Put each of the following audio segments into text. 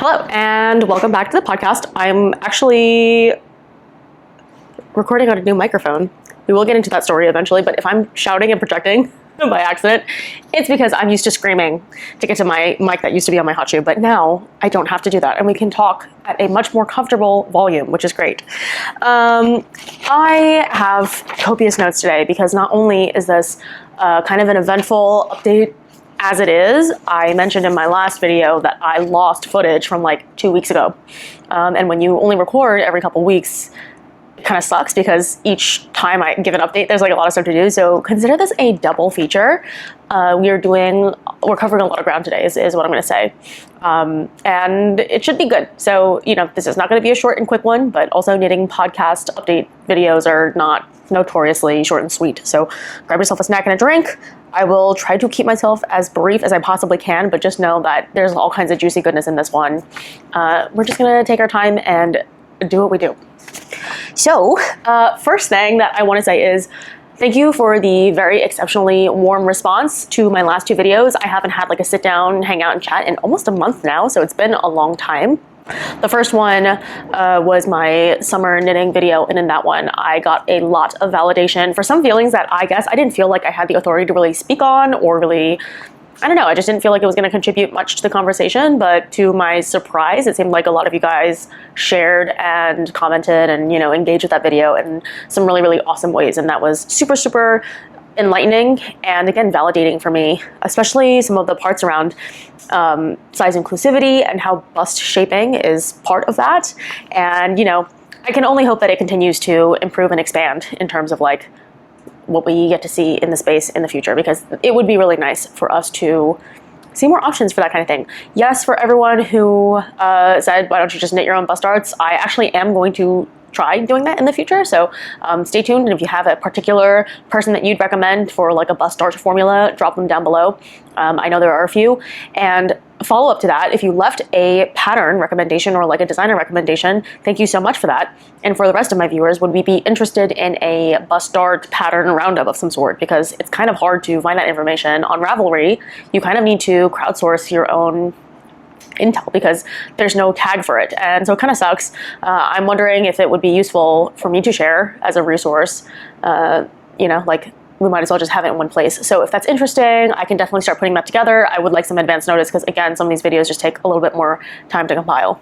Hello, and welcome back to the podcast. I'm actually recording on a new microphone. We will get into that story eventually, but if I'm shouting and projecting by accident, it's because I'm used to screaming to get to my mic that used to be on my hot shoe, but now I don't have to do that, and we can talk at a much more comfortable volume, which is great. I have copious notes today because not only is this kind of an eventful update as it is, I mentioned in my last video that I lost footage from like 2 weeks ago. And when you only record every couple weeks, it kind of sucks because each time I give an update, there's like a lot of stuff to do. So consider this a double feature. We're covering a lot of ground today is what I'm going to say. And it should be good. So, this is not going to be a short and quick one, but also knitting podcast update videos are not notoriously short and sweet. So grab yourself a snack and a drink. I will try to keep myself as brief as I possibly can, but just know that there's all kinds of juicy goodness in this one. We're just going to take our time and do what we do. So, first thing that I want to say is thank you for the very exceptionally warm response to my last two videos. I haven't had like a sit down, hang out and chat in almost a month now, so it's been a long time. The first one was my summer knitting video, and in that one I got a lot of validation for some feelings that I guess I didn't feel like I had the authority to really speak on, or really, I don't know, I just didn't feel like it was going to contribute much to the conversation, but to my surprise, it seemed like a lot of you guys shared and commented and, engaged with that video in some really, really awesome ways, and that was super, super enlightening and, again, validating for me, especially some of the parts around size inclusivity and how bust shaping is part of that. And, I can only hope that it continues to improve and expand in terms of like what we get to see in the space in the future, because it would be really nice for us to see more options for that kind of thing. Yes, for everyone who said, why don't you just knit your own bust darts? I actually am going to try doing that in the future, so stay tuned, and if you have a particular person that you'd recommend for like a bust dart formula, drop them down below. I know there are a few, and follow up to that, if you left a pattern recommendation or like a designer recommendation, thank you so much for that. And for the rest of my viewers, would we be interested in a bust dart pattern roundup of some sort? Because it's kind of hard to find that information on Ravelry. You kind of need to crowdsource your own intel because there's no tag for it, and so it kind of sucks. I'm wondering if it would be useful for me to share as a resource. Like we might as well just have it in one place. So if that's interesting, I can definitely start putting that together. I would like some advance notice because, again, some of these videos just take a little bit more time to compile.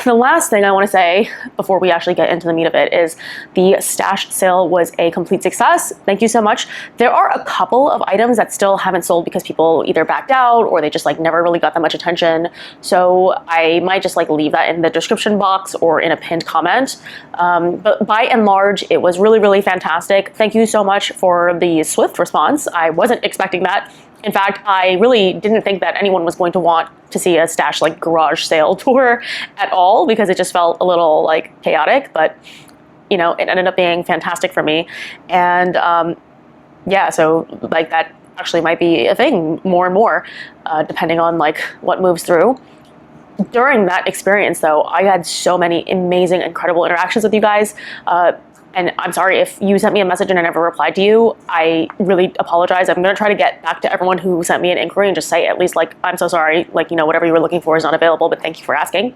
The last thing I want to say before we actually get into the meat of it is the stash sale was a complete success. Thank you so much. There are a couple of items that still haven't sold because people either backed out or they just like never really got that much attention. So I might just like leave that in the description box or in a pinned comment. But by and large, it was really, really fantastic. Thank you so much for the swift response. I wasn't expecting that. In fact, I really didn't think that anyone was going to want to see a stash like garage sale tour at all, because it just felt a little like chaotic, but it ended up being fantastic for me. And yeah, so like that actually might be a thing more and more, depending on like what moves through. During that experience though, I had so many amazing, incredible interactions with you guys. And I'm sorry if you sent me a message and I never replied to you. I really apologize. I'm going to try to get back to everyone who sent me an inquiry and just say at least like, I'm so sorry, like, whatever you were looking for is not available, but thank you for asking.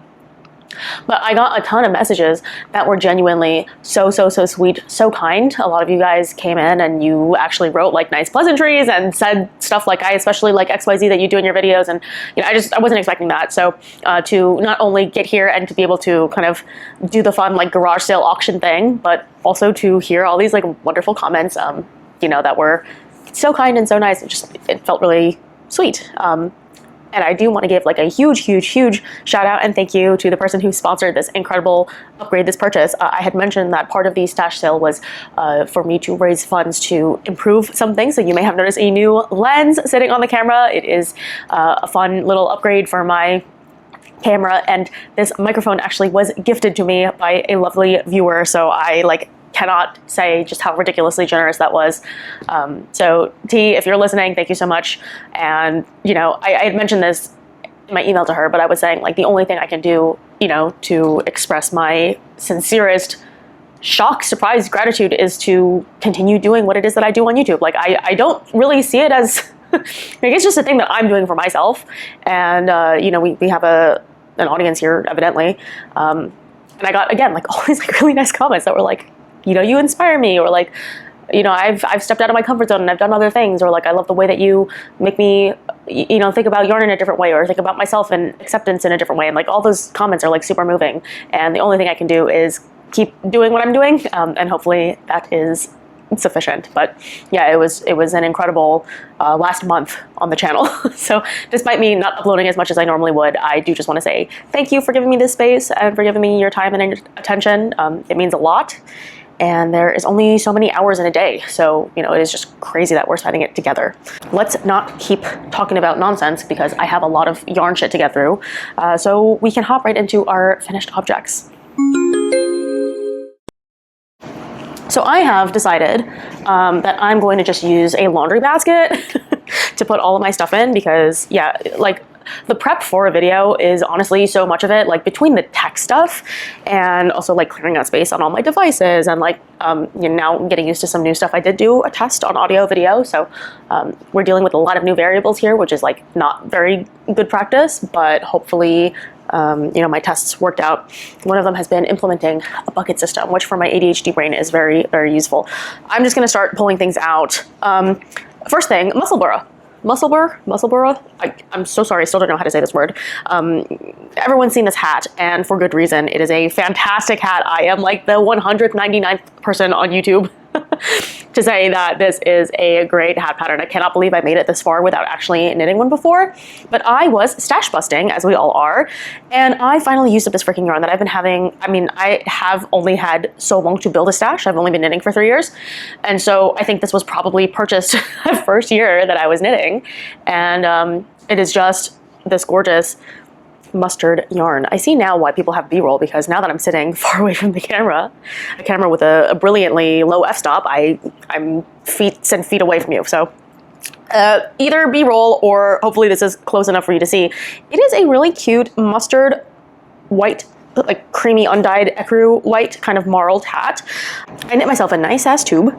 But I got a ton of messages that were genuinely so sweet, so kind. A lot of you guys came in and you actually wrote like nice pleasantries and said stuff like, I especially like XYZ that you do in your videos. And I wasn't expecting that. So to not only get here and to be able to kind of do the fun like garage sale auction thing, but also to hear all these like wonderful comments, that were so kind and so nice. It felt really sweet. And I do want to give like a huge shout out and thank you to the person who sponsored this incredible upgrade, this purchase. I had mentioned that part of the stash sale was for me to raise funds to improve some things. So you may have noticed a new lens sitting on the camera. It is a fun little upgrade for my camera, and this microphone actually was gifted to me by a lovely viewer. So I cannot say just how ridiculously generous that was. So T, if you're listening, thank you so much. And, I had mentioned this in my email to her, but I was saying like the only thing I can do, to express my sincerest shock, surprise, gratitude is to continue doing what it is that I do on YouTube. Like I don't really see it as Like, it's just a thing that I'm doing for myself. And, you know, we have an audience here, evidently. And I got, again, like all these like really nice comments that were like, you know, you inspire me, or like, you know, I've stepped out of my comfort zone and I've done other things, or like, I love the way that you make me, you know, think about yarn in a different way, or think about myself and acceptance in a different way. And like, all those comments are like super moving. And the only thing I can do is keep doing what I'm doing. And hopefully that is sufficient. But yeah, it was an incredible last month on the channel. So despite me not uploading as much as I normally would, I do just want to say thank you for giving me this space and for giving me your time and attention. It means a lot. And there is only so many hours in a day. So, you know, it is just crazy that we're spending it together. Let's not keep talking about nonsense, because I have a lot of yarn shit to get through. So we can hop right into our finished objects. So I have decided that I'm going to just use a laundry basket to put all of my stuff in, because yeah, like, the prep for a video is honestly so much of it, like between the tech stuff and also like clearing out space on all my devices, and like, you know, now getting used to some new stuff. I did do a test on audio video, so we're dealing with a lot of new variables here, which is like not very good practice, but hopefully, you know, my tests worked out. One of them has been implementing a bucket system, which for my ADHD brain is very, very useful. I'm just going to start pulling things out. First thing, Musselburgh. I'm so sorry, I still don't know how to say this word. Everyone's seen this hat, and for good reason. It is a fantastic hat. I am like the 199th person on YouTube to say that this is a great hat pattern. I cannot believe I made it this far without actually knitting one before, but I was stash busting, as we all are, and I finally used up this freaking yarn that I've been having. I mean, I have only had so long to build a stash. I've only been knitting for 3 years, and so I think this was probably purchased the first year that I was knitting, and it is just this gorgeous mustard yarn. I see now why people have B-roll, because now that I'm sitting far away from the camera, a camera with a brilliantly low f-stop, I'm feet and feet away from you. So either B-roll, or hopefully this is close enough for you to see. It is a really cute mustard white, like creamy undyed ecru white kind of marled hat. I knit myself a nice ass tube.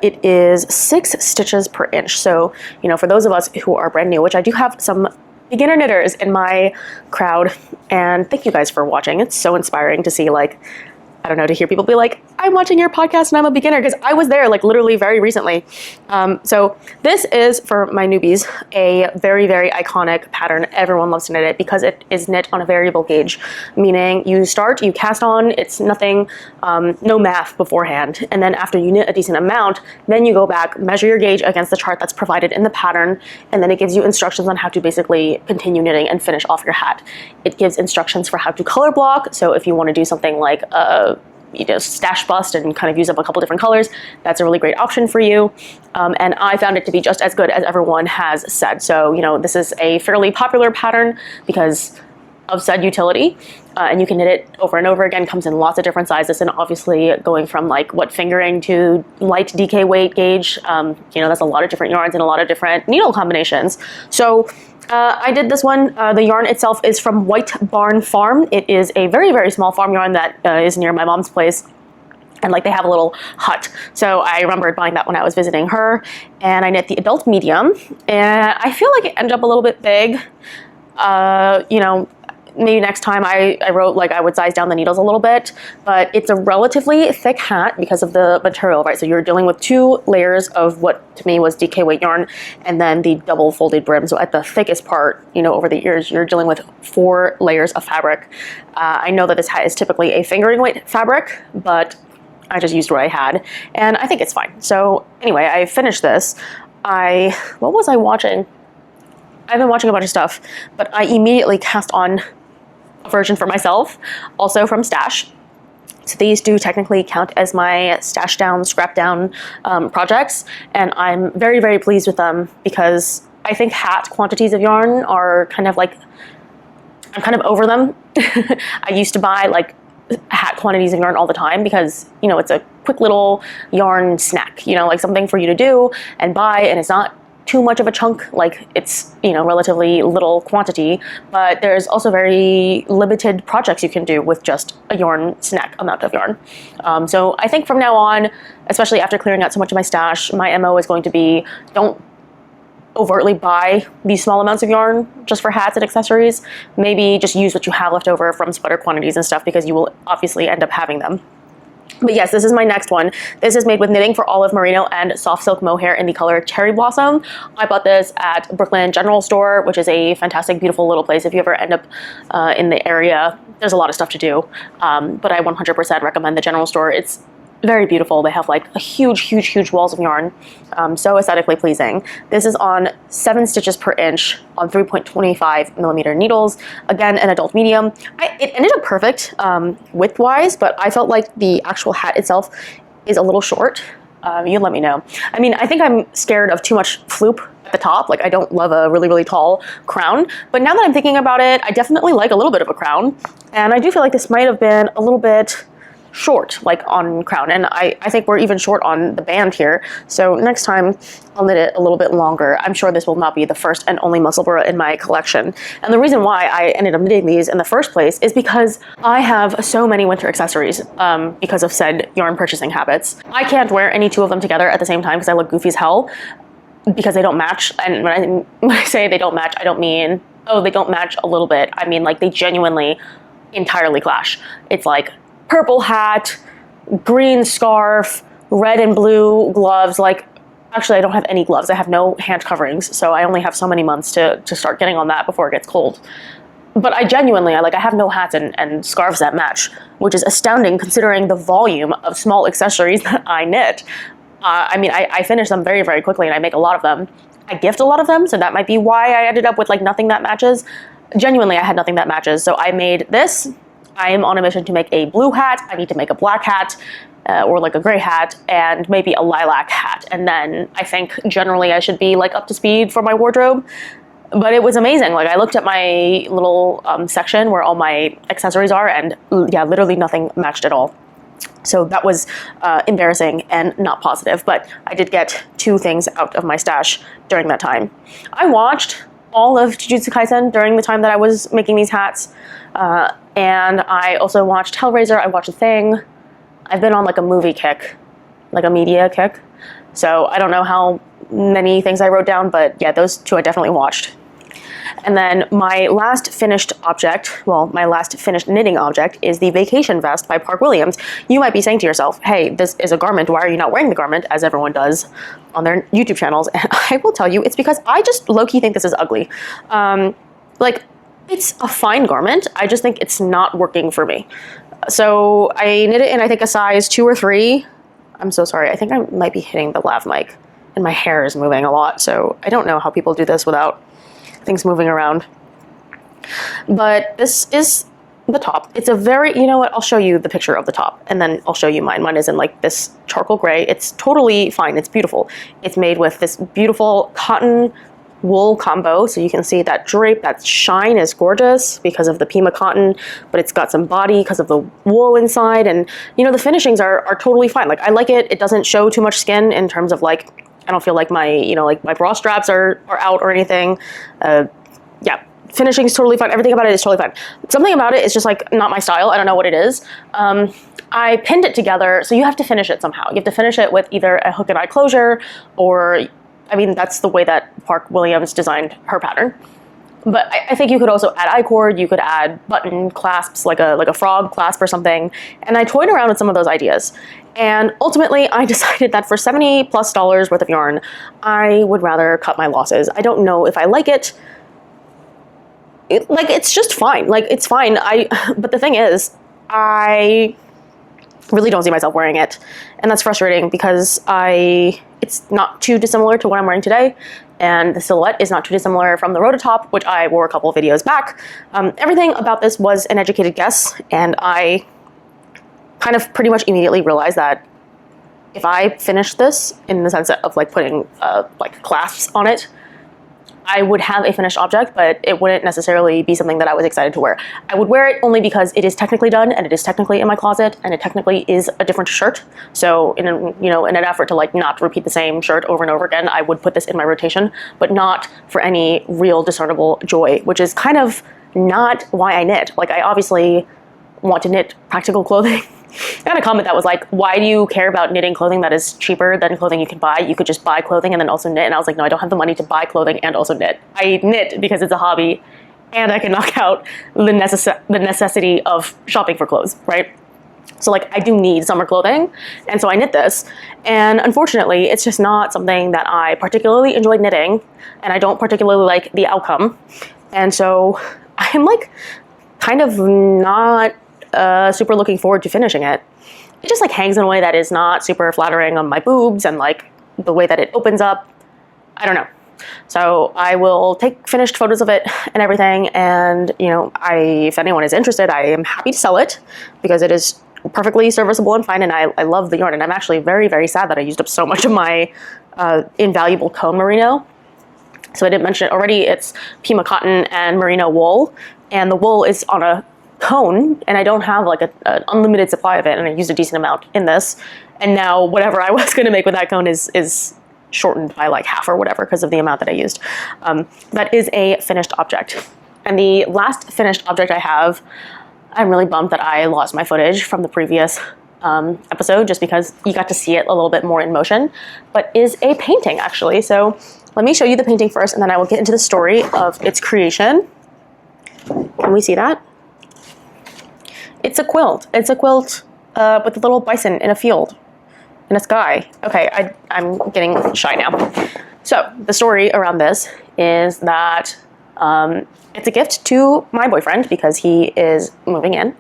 It is 6 stitches per inch. So, you know, for those of us who are brand new, which I do have some beginner knitters in my crowd, and thank you guys for watching. It's so inspiring to see, like, I don't know, to hear people be like, I'm watching your podcast and I'm a beginner, because I was there like literally very recently. So this is, for my newbies, a very, very iconic pattern. Everyone loves to knit it because it is knit on a variable gauge, meaning you start, you cast on, it's nothing, no math beforehand. And then after you knit a decent amount, then you go back, measure your gauge against the chart that's provided in the pattern, and then it gives you instructions on how to basically continue knitting and finish off your hat. It gives instructions for how to color block. So if you want to do something like you know, stash bust and kind of use up a couple different colors, that's a really great option for you. And I found it to be just as good as everyone has said. So, you know, this is a fairly popular pattern because of said utility, and you can knit it over and over again. Comes in lots of different sizes, and obviously going from like wet fingering to light DK weight gauge, you know, that's a lot of different yarns and a lot of different needle combinations. So I did this one. The yarn itself is from White Barn Farm. It is a very, very small farm yarn that is near my mom's place. And like, they have a little hut. So I remembered buying that when I was visiting her, and I knit the adult medium, and I feel like it ended up a little bit big. You know, maybe next time I wrote like I would size down the needles a little bit, but it's a relatively thick hat because of the material, right? So you're dealing with 2 layers of what to me was DK weight yarn, and then the double folded brim. So at the thickest part, you know, over the ears, you're dealing with 4 layers of fabric. I know that this hat is typically a fingering weight fabric, but I just used what I had, and I think it's fine. So anyway, I finished this. What was I watching? I've been watching a bunch of stuff, but I immediately cast on a version for myself, also from Stash. So these do technically count as my stash down, scrap down projects, and I'm very, very pleased with them because I think hat quantities of yarn are kind of like, I'm kind of over them. I used to buy like hat quantities of yarn all the time because, you know, it's a quick little yarn snack, you know, like something for you to do and buy, and it's not too much of a chunk, like it's, you know, relatively little quantity, but there's also very limited projects you can do with just a yarn snack amount of yarn. So I think from now on, especially after clearing out so much of my stash, my MO is going to be don't overtly buy these small amounts of yarn just for hats and accessories. Maybe just use what you have left over from sweater quantities and stuff, because you will obviously end up having them. But yes, this is my next one. This is made with knitting for olive merino and soft silk mohair in the color Cherry Blossom. I bought this at Brooklyn General Store, which is a fantastic, beautiful little place. If you ever end up in the area, there's a lot of stuff to do. But I 100% recommend the General Store. It's very beautiful. They have like a huge walls of yarn. So aesthetically pleasing. This is on 7 stitches per inch on 3.25 millimeter needles. Again, an adult medium. It ended up perfect width-wise, but I felt like the actual hat itself is a little short. You let me know. I mean, I think I'm scared of too much floop at the top. Like, I don't love a really tall crown. But now that I'm thinking about it, I definitely like a little bit of a crown. And I do feel like this might have been a little bit short, like on crown, and I think we're even short on the band here. So next time I'll knit it a little bit longer. I'm sure this will not be the first and only Musselburgh in my collection. And the reason why I ended up knitting these in the first place is because I have so many winter accessories because of said yarn purchasing habits. I can't wear any two of them together at the same time because I look goofy as hell because they don't match. And when I say they don't match, I don't mean, oh, they don't match a little bit. I mean, like, they genuinely entirely clash. It's like purple hat, green scarf, red and blue gloves. Like, actually, I don't have any gloves. I have no hand coverings, so I only have so many months to start getting on that before it gets cold. But I genuinely, I have no hats and scarves that match, which is astounding considering the volume of small accessories that I knit. I mean, I finish them very quickly, and I make a lot of them. I gift a lot of them, so that might be why I ended up with like nothing that matches. Genuinely, I had nothing that matches, so I made this. I am on a mission to make a blue hat. I need to make a black hat or like a gray hat and maybe a lilac hat. And then I think generally I should be like up to speed for my wardrobe. But it was amazing. Like, I looked at my little section where all my accessories are, and yeah, literally nothing matched at all. So that was embarrassing and not positive, but I did get 2 things out of my stash during that time. I watched all of Jujutsu Kaisen during the time that I was making these hats. And I also watched Hellraiser, I watched The Thing. I've been on like a movie kick, like a media kick. So I don't know how many things I wrote down, but yeah, those 2 I definitely watched. And then my last finished object, well, my last finished knitting object is the Vacation Vest by Park Williams. You might be saying to yourself, hey, this is a garment, why are you not wearing the garment, as everyone does on their YouTube channels? And I will tell you, it's because I just low-key think this is ugly. Like, it's a fine garment, I just think it's not working for me. So I knit it in, I think, a size 2 or 3. I'm so sorry, I think I might be hitting the lav mic, and my hair is moving a lot, so I don't know how people do this without things moving around. But this is the top. It's a very, you know what, I'll show you the picture of the top, and then I'll show you mine. Mine is in like this charcoal gray. It's totally fine, it's beautiful. It's made with this beautiful cotton wool combo, so you can see that drape, that shine is gorgeous because of the Pima cotton, but it's got some body because of the wool inside, and you know, the finishings are totally fine. Like, I like it. It doesn't show too much skin in terms of like, I don't feel like my, you know, like my bra straps are out or anything. Yeah, finishing is totally fine. Everything about it is totally fine. Something about it is just like not my style. I don't know what it is. I pinned it together, so you have to finish it somehow. You have to finish it with either a hook and eye closure, or, I mean, that's the way that Park Williams designed her pattern. But I think you could also add I-cord, you could add button clasps, like a frog clasp or something. And I toyed around with some of those ideas. And ultimately, I decided that for $70+ worth of yarn, I would rather cut my losses. I don't know if I like it. Like, it's just fine. Like, it's fine. But the thing is, I really don't see myself wearing it. And that's frustrating because it's not too dissimilar to what I'm wearing today. And the silhouette is not too dissimilar from the Rototop, which I wore a couple of videos back. Everything about this was an educated guess, and I kind of pretty much immediately realized that if I finished this in the sense of like putting like clasps on it, I would have a finished object, but it wouldn't necessarily be something that I was excited to wear. I would wear it only because it is technically done, and it is technically in my closet, and it technically is a different shirt. So in an effort to like not repeat the same shirt over and over again, I would put this in my rotation, but not for any real discernible joy, which is kind of not why I knit. Like, I obviously want to knit practical clothing, I got a comment that was like, why do you care about knitting clothing that is cheaper than clothing you can buy? You could just buy clothing and then also knit. And I was like, no, I don't have the money to buy clothing and also knit. I knit because it's a hobby and I can knock out the necessity of shopping for clothes, right? So like I do need summer clothing, and so I knit this. And unfortunately, it's just not something that I particularly enjoy knitting, and I don't particularly like the outcome. And so I'm like kind of not super looking forward to finishing it. It just like hangs in a way that is not super flattering on my boobs, and like the way that it opens up, I don't know. So I will take finished photos of it and everything, and you know, if anyone is interested, I am happy to sell it because it is perfectly serviceable and fine, and I love the yarn, and I'm actually very, very sad that I used up so much of my invaluable cone merino. So I didn't mention it already, it's Pima cotton and merino wool, and the wool is on a cone, and I don't have like an unlimited supply of it, and I used a decent amount in this, and now whatever I was going to make with that cone is shortened by like half or whatever because of the amount that I used. That is a finished object. And the last finished object I have, I'm really bummed that I lost my footage from the previous episode just because you got to see it a little bit more in motion, but is a painting actually. So let me show you the painting first, and then I will get into the story of its creation. Can we see that? It's a quilt. It's a quilt with a little bison in a field in a sky. Okay, I'm getting shy now. So the story around this is that it's a gift to my boyfriend because he is moving in,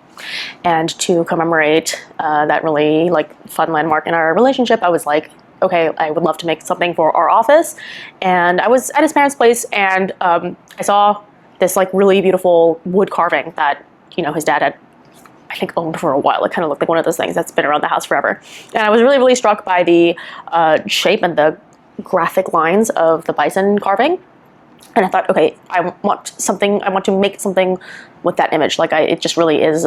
and to commemorate that really like fun landmark in our relationship, I was like, okay, I would love to make something for our office. And I was at his parents' place, and I saw this like really beautiful wood carving that, you know, his dad had, I think, owned for a while. It kind of looked like one of those things that's been around the house forever. And I was really, really struck by the shape and the graphic lines of the bison carving. And I thought, okay, I want to make something with that image. Like it just really is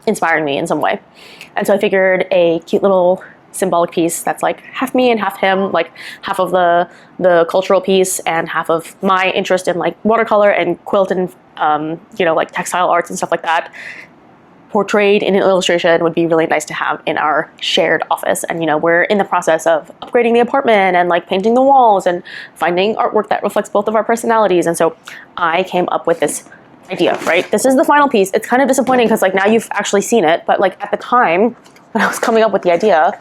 inspiring me in some way. And so I figured a cute little symbolic piece that's like half me and half him, like half of the cultural piece and half of my interest in like watercolor and quilt and, you know, like textile arts and stuff like that, portrayed in an illustration would be really nice to have in our shared office. And you know, we're in the process of upgrading the apartment and like painting the walls and finding artwork that reflects both of our personalities. And so I came up with this idea, right? This is the final piece. It's kind of disappointing because like now you've actually seen it, but like at the time when I was coming up with the idea,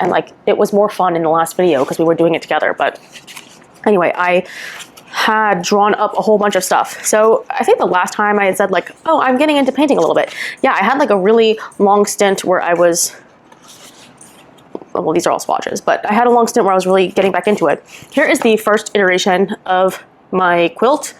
and like it was more fun in the last video because we were doing it together. But anyway, I had drawn up a whole bunch of stuff. So I think the last time I had said like, oh, I'm getting into painting a little bit. Yeah, I had like a really long stint where I was, well, these are all swatches, but I had a long stint where I was really getting back into it. Here is the first iteration of my quilt.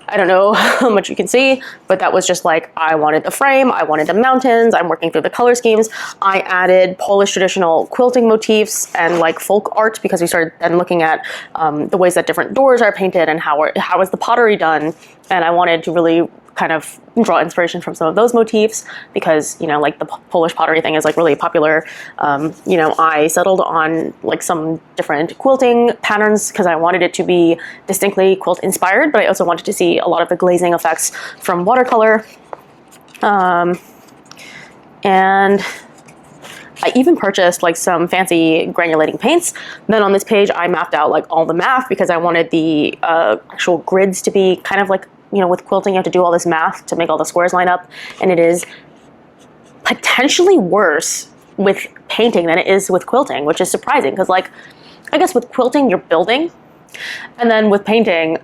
I don't know how much you can see, but that was just like, I wanted the frame, I wanted the mountains, I'm working through the color schemes. I added Polish traditional quilting motifs and like folk art because we started then looking at the ways that different doors are painted and how is the pottery done. And I wanted to really kind of draw inspiration from some of those motifs because, you know, like the Polish pottery thing is like really popular. You know, I settled on like some different quilting patterns because I wanted it to be distinctly quilt inspired, but I also wanted to see a lot of the glazing effects from watercolor. And I even purchased like some fancy granulating paints. Then on this page, I mapped out like all the math because I wanted the actual grids to be kind of like, you know, with quilting, you have to do all this math to make all the squares line up. And it is potentially worse with painting than it is with quilting, which is surprising because like, I guess with quilting, you're building. And then with painting,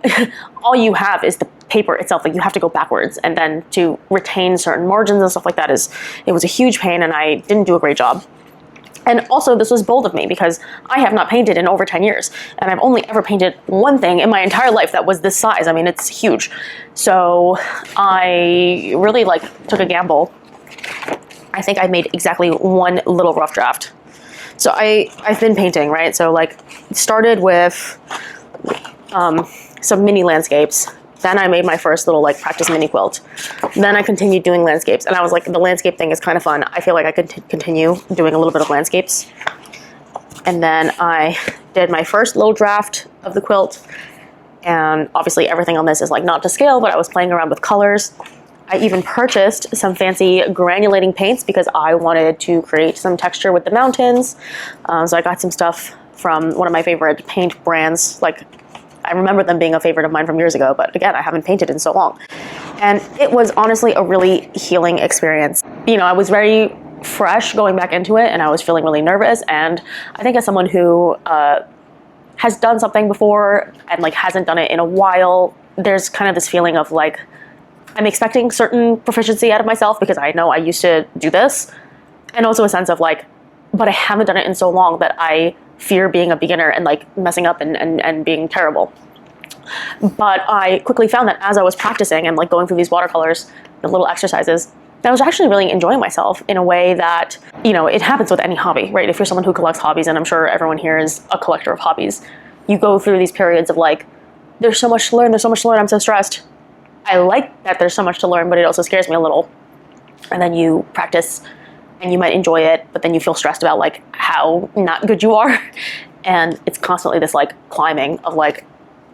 all you have is the paper itself. Like you have to go backwards, and then to retain certain margins and stuff like that it was a huge pain, and I didn't do a great job. And also this was bold of me because I have not painted in over 10 years and I've only ever painted one thing in my entire life that was this size. I mean, it's huge. So I really like took a gamble. I think I made exactly one little rough draft. So I've been painting, right? So like it started with some mini landscapes. Then I made my first little like practice mini quilt. Then I continued doing landscapes, and I was like, the landscape thing is kind of fun. I feel like I could continue doing a little bit of landscapes. And then I did my first little draft of the quilt, and obviously everything on this is like not to scale, but I was playing around with colors. I even purchased some fancy granulating paints because I wanted to create some texture with the mountains. So I got some stuff from one of my favorite paint brands. Like, I remember them being a favorite of mine from years ago, but again, I haven't painted in so long. And it was honestly a really healing experience. You know, I was very fresh going back into it, and I was feeling really nervous. And I think as someone who has done something before and like hasn't done it in a while, there's kind of this feeling of like, I'm expecting certain proficiency out of myself because I know I used to do this. And also a sense of like, but I haven't done it in so long that I fear being a beginner and like messing up and being terrible. But I quickly found that as I was practicing and like going through these watercolors, the little exercises, I was actually really enjoying myself in a way that, you know, it happens with any hobby, right? If you're someone who collects hobbies, and I'm sure everyone here is a collector of hobbies, you go through these periods of like, there's so much to learn, I'm so stressed. I like that there's so much to learn, but it also scares me a little. And then you practice and you might enjoy it, but then you feel stressed about like how not good you are. And it's constantly this like climbing of like,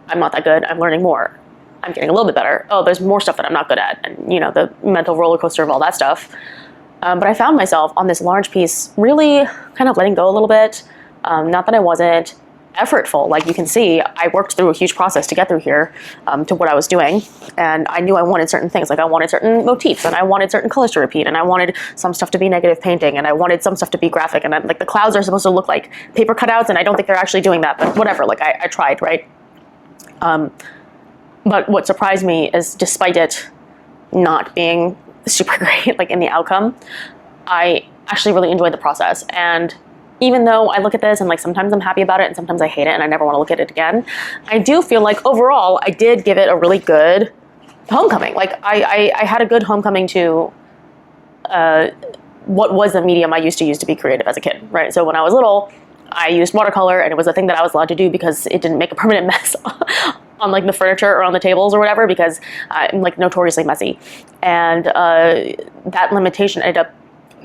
I'm not that good, I'm learning more, I'm getting a little bit better. Oh, there's more stuff that I'm not good at. And you know, the mental roller coaster of all that stuff. But I found myself on this large piece really kind of letting go a little bit. Not that I wasn't effortful. Like you can see, I worked through a huge process to get through here to what I was doing. And I knew I wanted certain things. Like I wanted certain motifs, and I wanted certain colors to repeat, and I wanted some stuff to be negative painting, and I wanted some stuff to be graphic. And like the clouds are supposed to look like paper cutouts, and I don't think they're actually doing that, but whatever, like I tried, right? But what surprised me is despite it not being super great, like in the outcome, I actually really enjoyed the process. And even though I look at this and like sometimes I'm happy about it and sometimes I hate it and I never want to look at it again, I do feel like overall I did give it a really good homecoming. Like I had a good homecoming to what was the medium I used to use to be creative as a kid, right? So when I was little, I used watercolor, and it was a thing that I was allowed to do because it didn't make a permanent mess on like the furniture or on the tables or whatever, because I'm like notoriously messy. And that limitation ended up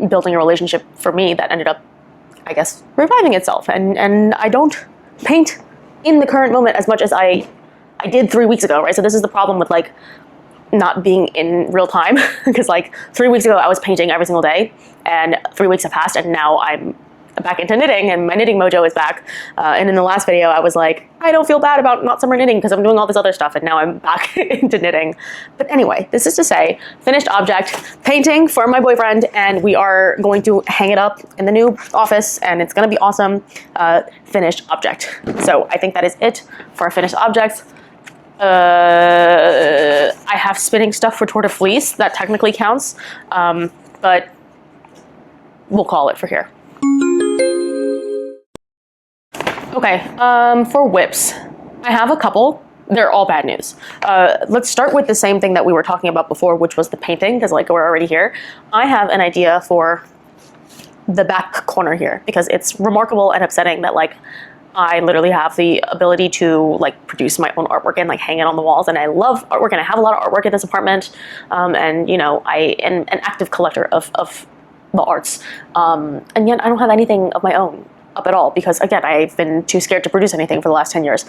building a relationship for me that ended up, I guess, reviving itself. And I don't paint in the current moment as much as I did 3 weeks ago, right? So this is the problem with like not being in real time, because like 3 weeks ago I was painting every single day, and 3 weeks have passed, and now I'm back into knitting, and my knitting mojo is back. And in the last video, I was like, I don't feel bad about not summer knitting because I'm doing all this other stuff, and now I'm back into knitting. But anyway, this is to say, finished object, painting for my boyfriend, and we are going to hang it up in the new office, and it's gonna be awesome. Finished object. So I think that is it for our finished objects. I have spinning stuff for Tour de Fleece, that technically counts, but we'll call it for here. Okay, for whips, I have a couple. They're all bad news. Let's start with the same thing that we were talking about before, which was the painting, because like we're already here. I have an idea for the back corner here, because it's remarkable and upsetting that like I literally have the ability to like produce my own artwork and like hang it on the walls, and I love artwork, and I have a lot of artwork in this apartment, and you know, I am an active collector of the arts, and yet I don't have anything of my own up at all, because again, I've been too scared to produce anything for the last 10 years.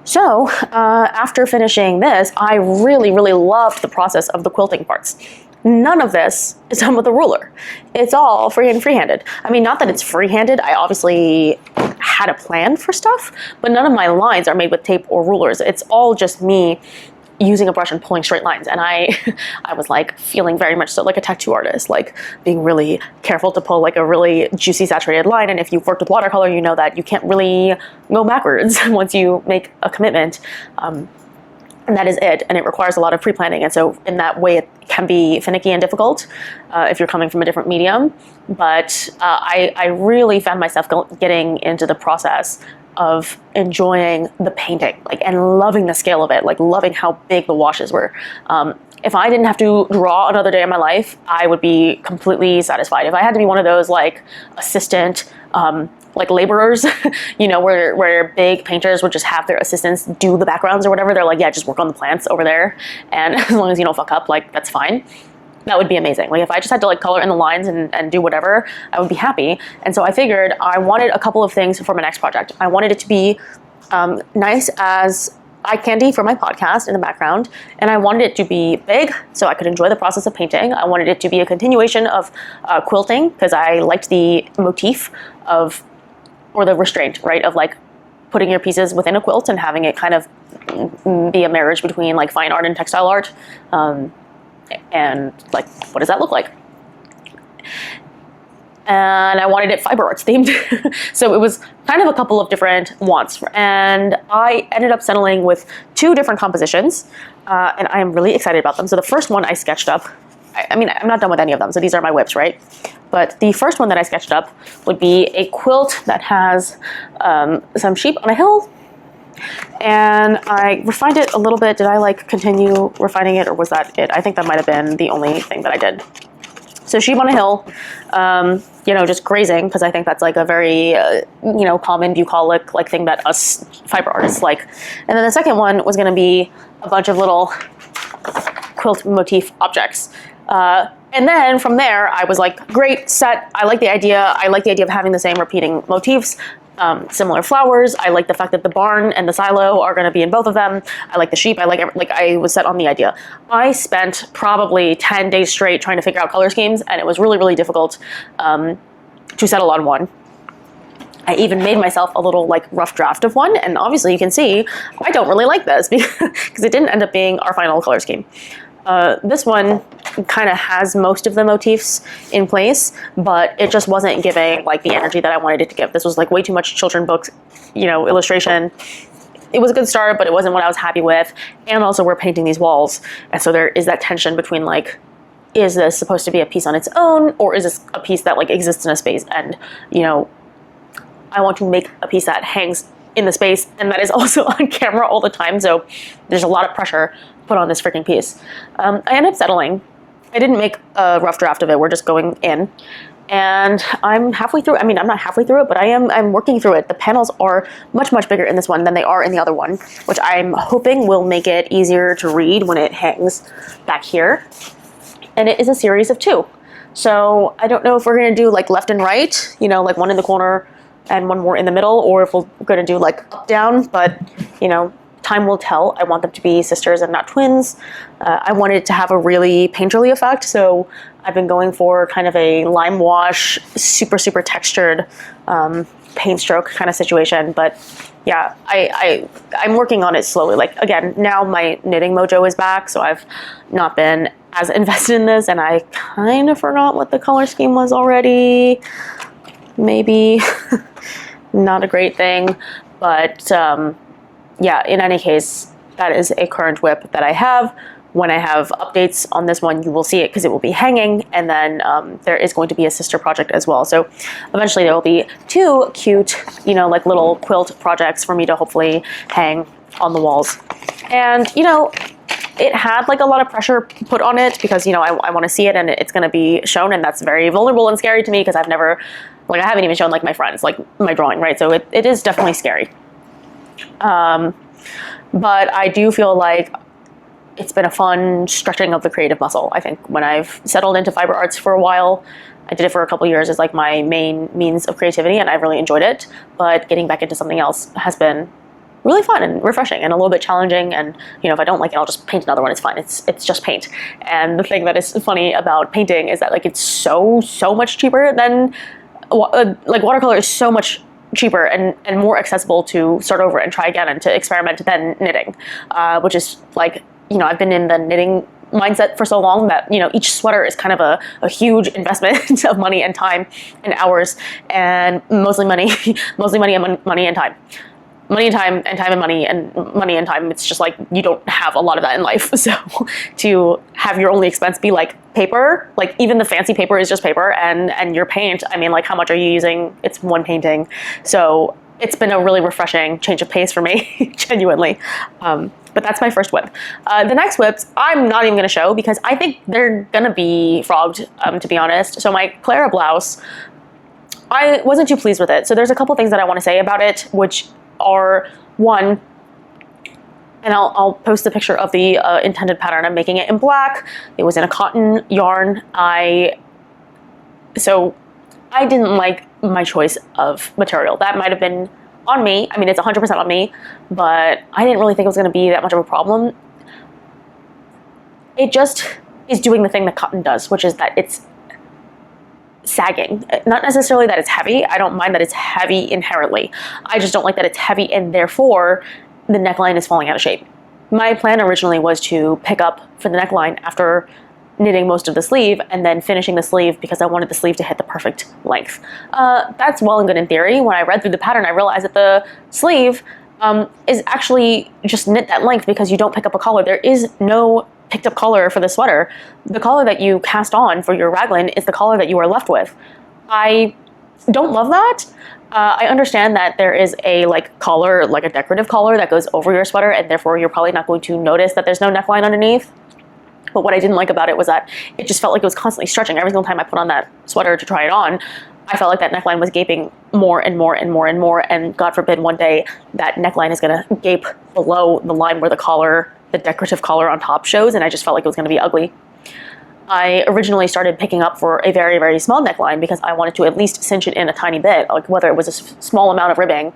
So after finishing this, I really, really loved the process of the quilting parts. None of this is done with a ruler. It's all freehanded. I mean, not that it's freehanded. I obviously had a plan for stuff, but none of my lines are made with tape or rulers. It's all just me using a brush and pulling straight lines. And I was like feeling very much so like a tattoo artist, like being really careful to pull like a really juicy saturated line. And if you've worked with watercolor, you know that you can't really go backwards once you make a commitment. And that is it. And it requires a lot of pre-planning. And so in that way, it can be finicky and difficult if you're coming from a different medium. But I really found myself getting into the process of enjoying the painting, like, and loving the scale of it, like loving how big the washes were. If I didn't have to draw another day in my life, I would be completely satisfied. If I had to be one of those like assistant, like laborers, you know, where big painters would just have their assistants do the backgrounds or whatever, they're like, yeah, just work on the plants over there, and as long as you don't fuck up, like, that's fine. That would be amazing. Like if I just had to like color in the lines and do whatever, I would be happy. And so I figured I wanted a couple of things for my next project. I wanted it to be nice as eye candy for my podcast in the background, and I wanted it to be big so I could enjoy the process of painting. I wanted it to be a continuation of quilting because I liked the motif of, or the restraint, right, of like putting your pieces within a quilt and having it kind of be a marriage between like fine art and textile art. And like, what does that look like? And I wanted it fiber arts themed. So it was kind of a couple of different wants. And I ended up settling with 2 different compositions, and I am really excited about them. So the first one I sketched up, I mean, I'm not done with any of them, so these are my whips, right? But the first one that I sketched up would be a quilt that has some sheep on a hill, and I refined it a little bit. Did I like continue refining it, or was that it? I think that might have been the only thing that I did. So sheep on a hill, you know, just grazing, because I think that's like a very, you know, common bucolic like thing that us fiber artists like. And then the second one was going to be a bunch of little quilt motif objects. And then from there, I was like, great, set. I like the idea. I like the idea of having the same repeating motifs. Similar flowers. I like the fact that the barn and the silo are going to be in both of them. I like the sheep. I was set on the idea. I spent probably 10 days straight trying to figure out color schemes, and it was really, really difficult to settle on one. I even made myself a little like rough draft of one, and obviously you can see I don't really like this because it didn't end up being our final color scheme. This one kind of has most of the motifs in place, but it just wasn't giving like the energy that I wanted it to give. This was like way too much children books, you know, illustration. It was a good start, but it wasn't what I was happy with. And also we're painting these walls. And so there is that tension between like, is this supposed to be a piece on its own, or is this a piece that like exists in a space? And, you know, I want to make a piece that hangs in the space and that is also on camera all the time. So there's a lot of pressure put on this freaking piece. I ended up settling. I didn't make a rough draft of it. We're just going in. And I'm halfway through. I mean, I'm not halfway through it, but I'm working through it. The panels are much, much bigger in this one than they are in the other one, which I'm hoping will make it easier to read when it hangs back here. And it is a series of 2. So I don't know if we're going to do like left and right, you know, like one in the corner and one more in the middle, or if we're going to do like up down, but you know, time will tell. I want them to be sisters and not twins. I wanted it to have a really painterly effect, so I've been going for kind of a lime wash, super, super textured paint stroke kind of situation. But yeah, I'm working on it slowly. Like again, now my knitting mojo is back, so I've not been as invested in this, and I kind of forgot what the color scheme was already. Maybe not a great thing, but yeah, in any case, that is a current whip that I have. When I have updates on this one, you will see it because it will be hanging, and then there is going to be a sister project as well. So eventually there will be 2 cute, you know, like little quilt projects for me to hopefully hang on the walls. And, you know, it had like a lot of pressure put on it because, you know, I want to see it and it's going to be shown, and that's very vulnerable and scary to me because I've never, like I haven't even shown like my friends, like my drawing, right? So it is definitely scary. But I do feel like it's been a fun stretching of the creative muscle. I think when I've settled into fiber arts for a while, I did it for a couple of years as like my main means of creativity, and I've really enjoyed it. But getting back into something else has been really fun and refreshing and a little bit challenging. And, you know, if I don't like it, I'll just paint another one. It's fine. It's just paint. And the thing that is funny about painting is that like it's so much cheaper than like watercolor is so much cheaper and more accessible to start over and try again and to experiment than knitting, which is like, you know, I've been in the knitting mindset for so long that, you know, each sweater is kind of a huge investment of money and time and hours, and mostly money and money and time. Money and time and time and money and time. It's just like you don't have a lot of that in life. So to have your only expense be like paper, like even the fancy paper is just paper, and your paint, I mean, like how much are you using? It's one painting. So it's been a really refreshing change of pace for me, genuinely. But that's my first whip. The next whips, I'm not even going to show because I think they're going to be frogged, to be honest. So my Clara blouse, I wasn't too pleased with it. So there's a couple things that I want to say about it, which are, one, and I'll post the picture of the intended pattern. I'm making it in black. It was in a cotton yarn. So I didn't like my choice of material. That might have been on me. I mean, it's 100% on me, but I didn't really think it was going to be that much of a problem. It just is doing the thing that cotton does, which is that it's sagging. Not necessarily that it's heavy. I don't mind that it's heavy inherently. I just don't like that it's heavy and therefore the neckline is falling out of shape. My plan originally was to pick up for the neckline after knitting most of the sleeve and then finishing the sleeve because I wanted the sleeve to hit the perfect length. That's well and good in theory. When I read through the pattern, I realized that the sleeve is actually just knit that length because you don't pick up a collar. There is no picked up collar for the sweater. The collar that you cast on for your raglan is the collar that you are left with. I don't love that. I understand that there is a collar, like a decorative collar that goes over your sweater, and therefore you're probably not going to notice that there's no neckline underneath. But what I didn't like about it was that it just felt like it was constantly stretching. Every single time I put on that sweater to try it on, I felt like that neckline was gaping more and more and more and more, and God forbid one day that neckline is gonna gape below the line where the collar, the decorative collar on top shows, and I just felt like it was gonna be ugly. I originally started picking up for a very, very small neckline because I wanted to at least cinch it in a tiny bit, like whether it was a small amount of ribbing,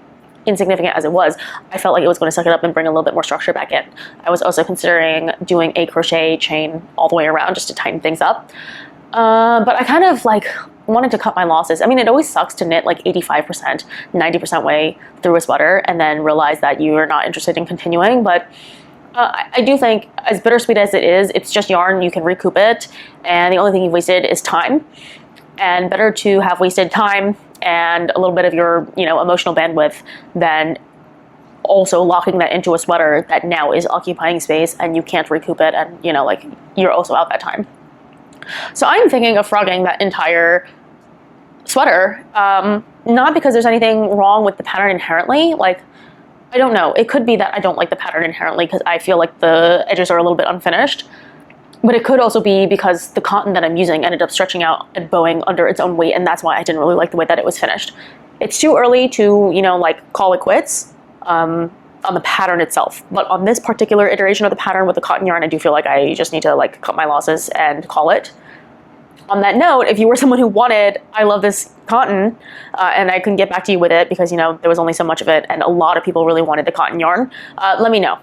insignificant as it was, I felt like it was going to suck it up and bring a little bit more structure back in. I was also considering doing a crochet chain all the way around just to tighten things up. But I kind of wanted to cut my losses. I mean, it always sucks to knit 85%, 90% way through a sweater and then realize that you're not interested in continuing. But I do think, as bittersweet as it is, it's just yarn. You can recoup it, and the only thing you've wasted is time. And better to have wasted time and a little bit of your, emotional bandwidth than also locking that into a sweater that now is occupying space and you can't recoup it, and you're also out that time. So I'm thinking of frogging that entire sweater, not because there's anything wrong with the pattern inherently. I don't know. It could be that I don't like the pattern inherently because I feel like the edges are a little bit unfinished. But it could also be because the cotton that I'm using ended up stretching out and bowing under its own weight, and that's why I didn't really like the way that it was finished. It's too early to, call it quits on the pattern itself. But on this particular iteration of the pattern with the cotton yarn, I do feel like I just need to cut my losses and call it. On that note, if you were someone who wanted, I love this cotton, and I couldn't get back to you with it because, there was only so much of it, and a lot of people really wanted the cotton yarn, let me know.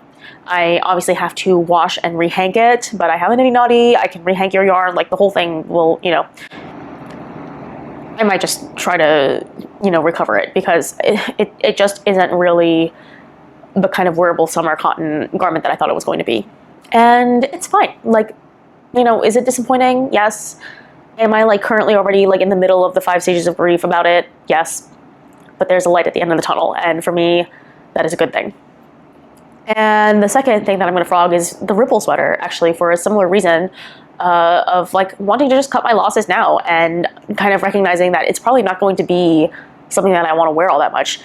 I obviously have to wash and rehank it, but I have a nitty naughty. I can rehank your yarn, the whole thing will, I might just try to, recover it because it just isn't really the kind of wearable summer cotton garment that I thought it was going to be. And it's fine. Is it disappointing? Yes. Am I currently already in the middle of the 5 stages of grief about it? Yes. But there's a light at the end of the tunnel, and for me, that is a good thing. And the second thing that I'm going to frog is the ripple sweater, actually, for a similar reason of wanting to just cut my losses now and kind of recognizing that it's probably not going to be something that I want to wear all that much.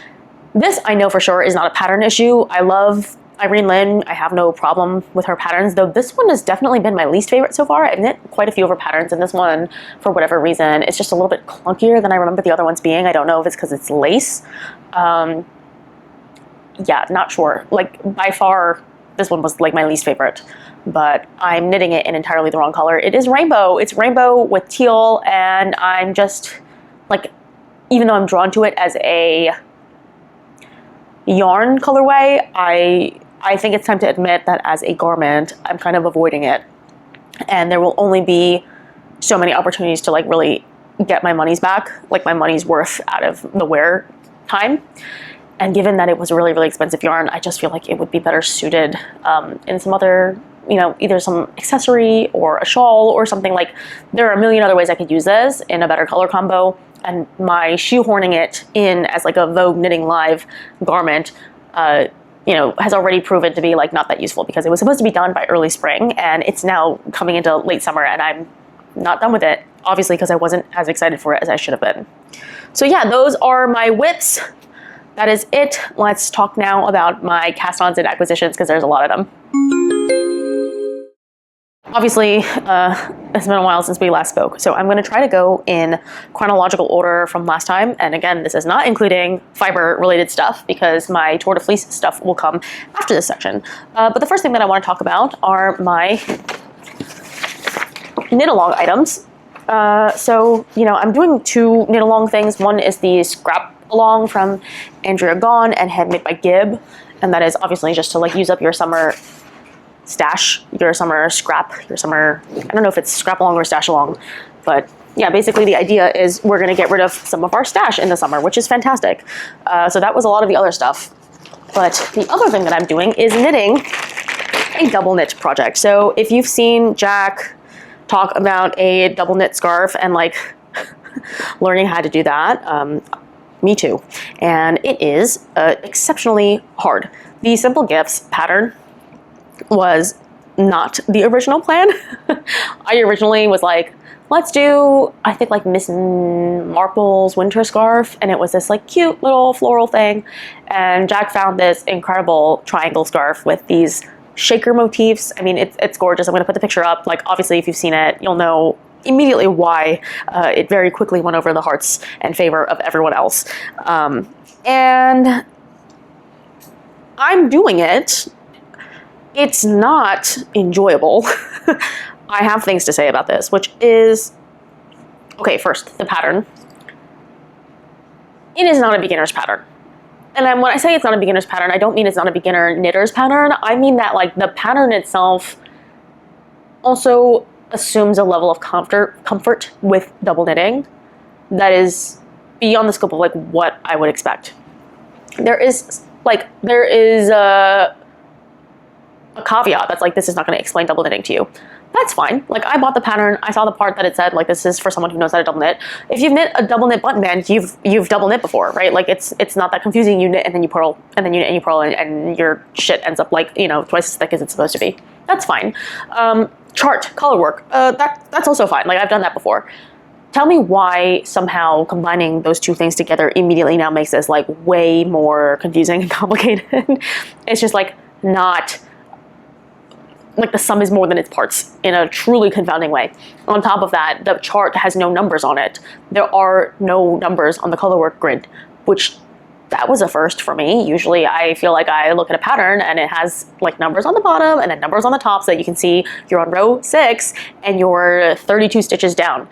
This, I know for sure, is not a pattern issue. I love Irene Lynn. I have no problem with her patterns, though this one has definitely been my least favorite so far. I've knit quite a few of her patterns, and this one, for whatever reason, it's just a little bit clunkier than I remember the other ones being. I don't know if it's because it's lace. Yeah, not sure. By far, this one was my least favorite, but I'm knitting it in entirely the wrong color. It is rainbow. It's rainbow with teal, and I'm just even though I'm drawn to it as a yarn colorway, I think it's time to admit that as a garment, I'm kind of avoiding it, and there will only be so many opportunities to really get my money's back, my money's worth out of the wear time. And given that it was really, really expensive yarn, I just feel like it would be better suited in some other, either some accessory or a shawl or something. There are a million other ways I could use this in a better color combo. And my shoehorning it in as a Vogue Knitting Live garment, has already proven to be not that useful because it was supposed to be done by early spring, and it's now coming into late summer, and I'm not done with it, obviously, because I wasn't as excited for it as I should have been. So yeah, those are my whips. That is it. Let's talk now about my cast-ons and acquisitions because there's a lot of them. Obviously, it's been a while since we last spoke, so I'm going to try to go in chronological order from last time. And again, this is not including fiber-related stuff because my Tour de Fleece stuff will come after this section. But the first thing that I want to talk about are my knit-along items. So, I'm doing 2 knit-along things. One is the scrap along from Andrea Gone and Handmade by Gibb. And that is obviously just to like use up your summer stash, your summer scrap, your summer, I don't know if it's scrap along or stash along, but yeah, basically the idea is we're gonna get rid of some of our stash in the summer, which is fantastic. So that was a lot of the other stuff. But the other thing that I'm doing is knitting a double knit project. So if you've seen Jack talk about a double knit scarf and like learning how to do that, me too. And it is exceptionally hard. The Simple Gifts pattern was not the original plan. I originally was like, let's do, I think like Miss Marple's winter scarf, and it was this like cute little floral thing. And Jack found this incredible triangle scarf with these shaker motifs. I mean, it's gorgeous. I'm gonna put the picture up. Like obviously if you've seen it, you'll know immediately why it very quickly went over the hearts and favor of everyone else. And I'm doing it. It's not enjoyable. I have things to say about this, which is, okay, first, the pattern. It is not a beginner's pattern. And when I say it's not a beginner's pattern, I don't mean it's not a beginner knitter's pattern. I mean that like the pattern itself also assumes a level of comfort with double knitting that is beyond the scope of like what I would expect. There is a caveat that's like, this is not going to explain double knitting to you. That's fine. Like I bought the pattern, I saw the part that it said like this is for someone who knows how to double knit. If you've knit a double knit button band, you've double knit before, right? Like it's not that confusing. You knit and then you purl, and then you knit and you purl, and your shit ends up like, you know, twice as thick as it's supposed to be. That's fine. Chart, color work, that's also fine. Like I've done that before. Tell me why somehow combining those two things together immediately now makes this like way more confusing and complicated. It's just like not, like the sum is more than its parts in a truly confounding way. On top of that, the chart has no numbers on it. There are no numbers on the colorwork grid, which that was a first for me. Usually I feel like I look at a pattern and it has like numbers on the bottom and then numbers on the top so that you can see you're on row 6 and you're 32 stitches down.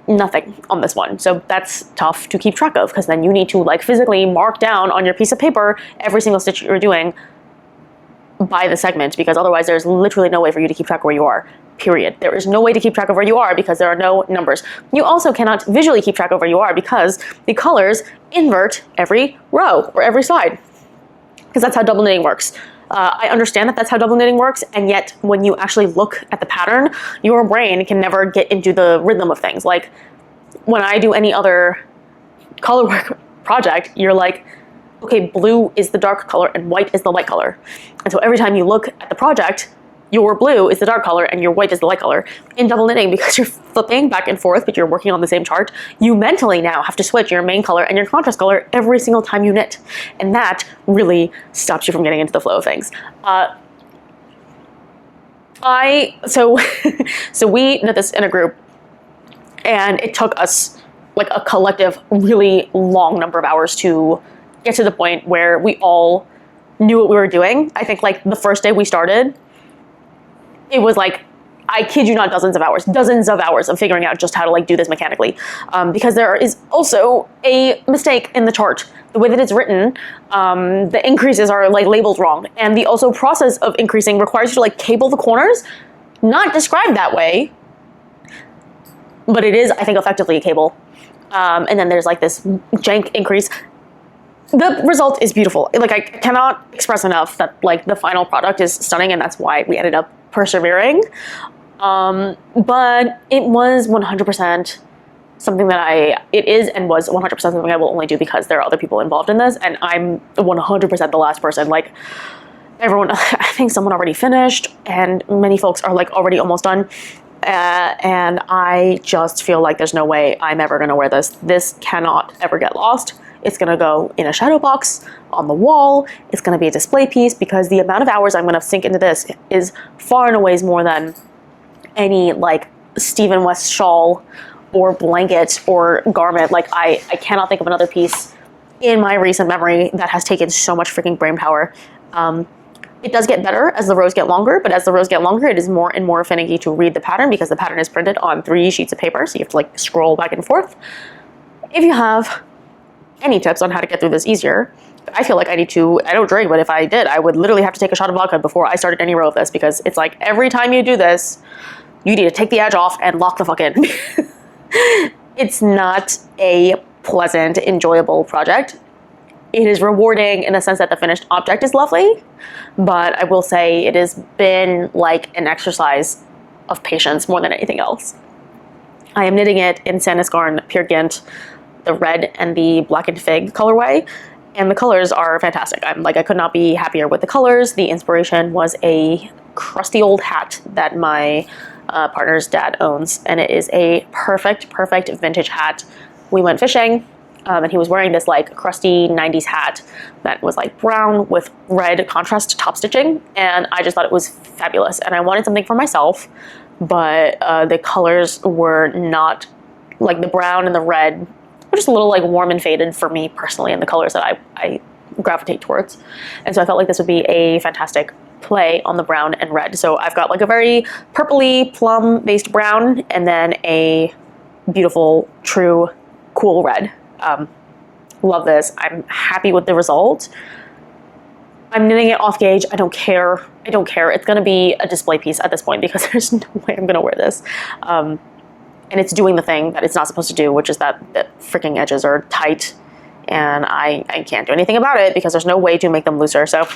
Nothing on this one. So that's tough to keep track of because then you need to like physically mark down on your piece of paper every single stitch you're doing by the segment, because otherwise there's literally no way for you to keep track of where you are, period. There is no way to keep track of where you are because there are no numbers. You also cannot visually keep track of where you are because the colors invert every row or every side, because that's how double knitting works. I understand that that's how double knitting works, and yet when you actually look at the pattern, your brain can never get into the rhythm of things. Like when I do any other colorwork project, you're like, okay, blue is the dark color and white is the light color. And so every time you look at the project, your blue is the dark color and your white is the light color. In double knitting, because you're flipping back and forth, but you're working on the same chart, you mentally now have to switch your main color and your contrast color every single time you knit. And that really stops you from getting into the flow of things. So we knit this in a group, and it took us like a collective really long number of hours to get to the point where we all knew what we were doing. I think like the first day we started, it was like, I kid you not, dozens of hours of figuring out just how to like do this mechanically. Because there is also a mistake in the chart. The way that it's written, the increases are like labeled wrong. And the also process of increasing requires you to like cable the corners, not described that way, but it is, I think, effectively a cable. And then there's like this jank increase. The result is beautiful. Like I cannot express enough that like the final product is stunning, and that's why we ended up persevering. But it was 100% something that it is and was 100% something I will only do because there are other people involved in this, and I'm 100% the last person. Like everyone, I think someone already finished, and many folks are like already almost done. And I just feel like there's no way I'm ever gonna wear this. This cannot ever get lost. It's gonna go in a shadow box on the wall. It's gonna be a display piece because the amount of hours I'm gonna sink into this is far and away more than any like Stephen West shawl or blanket or garment. Like I cannot think of another piece in my recent memory that has taken so much freaking brain power. It does get better as the rows get longer, but as the rows get longer, it is more and more finicky to read the pattern because the pattern is printed on 3 sheets of paper, so you have to like scroll back and forth. If you have any tips on how to get through this easier, I feel like I don't drink, but if I did, I would literally have to take a shot of vodka before I started any row of this, because it's like every time you do this, you need to take the edge off and lock the fuck in. It's not a pleasant, enjoyable project. It is rewarding in the sense that the finished object is lovely, but I will say it has been like an exercise of patience more than anything else. I am knitting it in Sandnesgarn Peer Gynt, the red and the blackened fig colorway, and the colors are fantastic. I could not be happier with the colors. The inspiration was a crusty old hat that my partner's dad owns, and it is a perfect vintage hat. We went fishing, and he was wearing this like crusty 90s hat that was like brown with red contrast top stitching, and I just thought it was fabulous, and I wanted something for myself, but the colors were not, like the brown and the red were just a little like warm and faded for me personally, and the colors that I gravitate towards. And so I felt like this would be a fantastic play on the brown and red. So I've got like a very purpley plum based brown, and then a beautiful true cool red. Love this. I'm happy with the result. I'm knitting it off gauge. I don't care. It's going to be a display piece at this point because there's no way I'm going to wear this. And it's doing the thing that it's not supposed to do, which is that the freaking edges are tight, and I can't do anything about it because there's no way to make them looser. So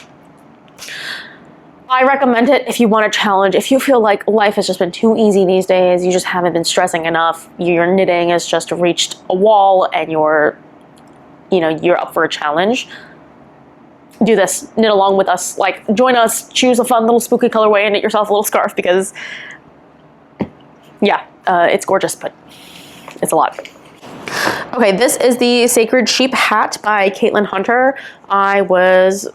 I recommend it if you want a challenge. If you feel like life has just been too easy these days, you just haven't been stressing enough, your knitting has just reached a wall, and you're up for a challenge, do this. Knit along with us. Like, join us, choose a fun little spooky colorway, and knit yourself a little scarf, because yeah, it's gorgeous, but it's a lot. Okay, this is the Sacred Sheep hat by Caitlin Hunter. I was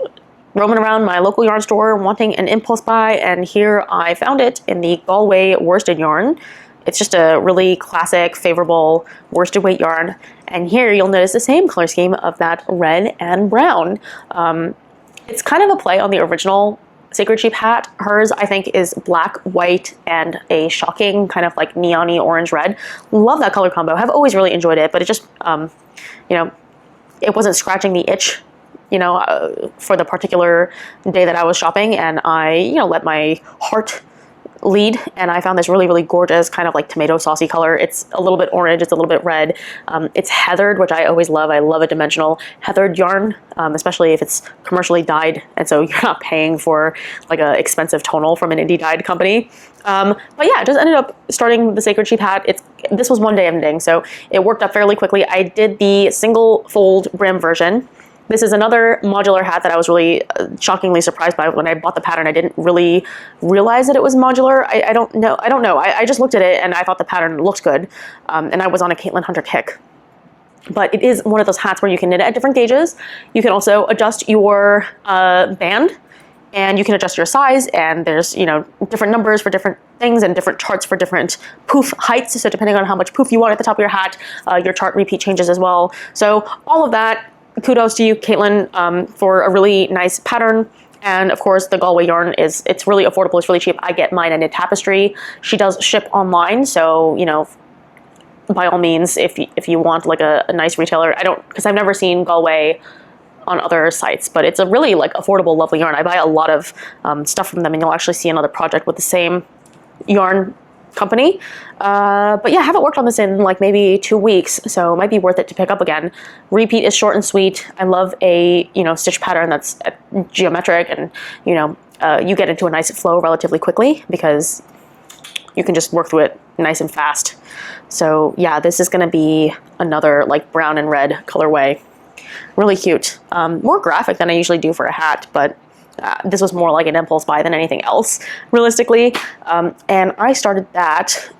roaming around my local yarn store wanting an impulse buy, and here I found it in the Galway worsted yarn. It's just a really classic, favorable worsted weight yarn, and here you'll notice the same color scheme of that red and brown. It's kind of a play on the original Sacred Sheep hat. Hers, I think, is black, white, and a shocking kind of like neon-y orange red. Love that color combo. Have always really enjoyed it, but it just, it wasn't scratching the itch, for the particular day that I was shopping, and I, let my heart lead, and I found this really, really gorgeous kind of like tomato saucy color. It's a little bit orange, it's a little bit red. It's heathered, which I always love. I love a dimensional heathered yarn, especially if it's commercially dyed, and so you're not paying for like an expensive tonal from an indie dyed company. But yeah, just ended up starting the Sacred Sheep hat. This was one day of knitting, so it worked up fairly quickly. I did the single fold brim version. This is another modular hat that I was really shockingly surprised by when I bought the pattern. I didn't really realize that it was modular. I don't know. I just looked at it and I thought the pattern looked good. And I was on a Caitlin Hunter kick. But it is one of those hats where you can knit it at different gauges. You can also adjust your band, and you can adjust your size, and there's, different numbers for different things and different charts for different poof heights. So depending on how much poof you want at the top of your hat, your chart repeat changes as well. So all of that, kudos to you, Caitlin, for a really nice pattern. And of course, the Galway yarn it's really affordable. It's really cheap. I get mine at Knit Tapestry. She does ship online, so by all means, if you want like a nice retailer, because I've never seen Galway on other sites, but it's a really like affordable, lovely yarn. I buy a lot of stuff from them, and you'll actually see another project with the same yarn company. But yeah, I haven't worked on this in like maybe 2 weeks, so it might be worth it to pick up again. Repeat is short and sweet. I love a stitch pattern that's geometric, and you get into a nice flow relatively quickly because you can just work through it nice and fast. So yeah, this is going to be another like brown and red colorway. Really cute. More graphic than I usually do for a hat, but this was more like an impulse buy than anything else, realistically. And I started that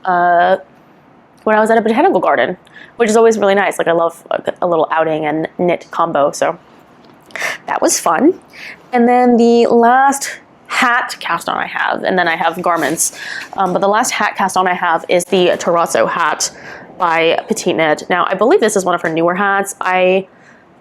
when I was at a botanical garden, which is always really nice. Like, I love a little outing and knit combo, so that was fun. And then the last hat cast on I have, and then I have garments, but the last hat cast on I have is the Terrazzo hat by PetiteKnit. Now, I believe this is one of her newer hats. I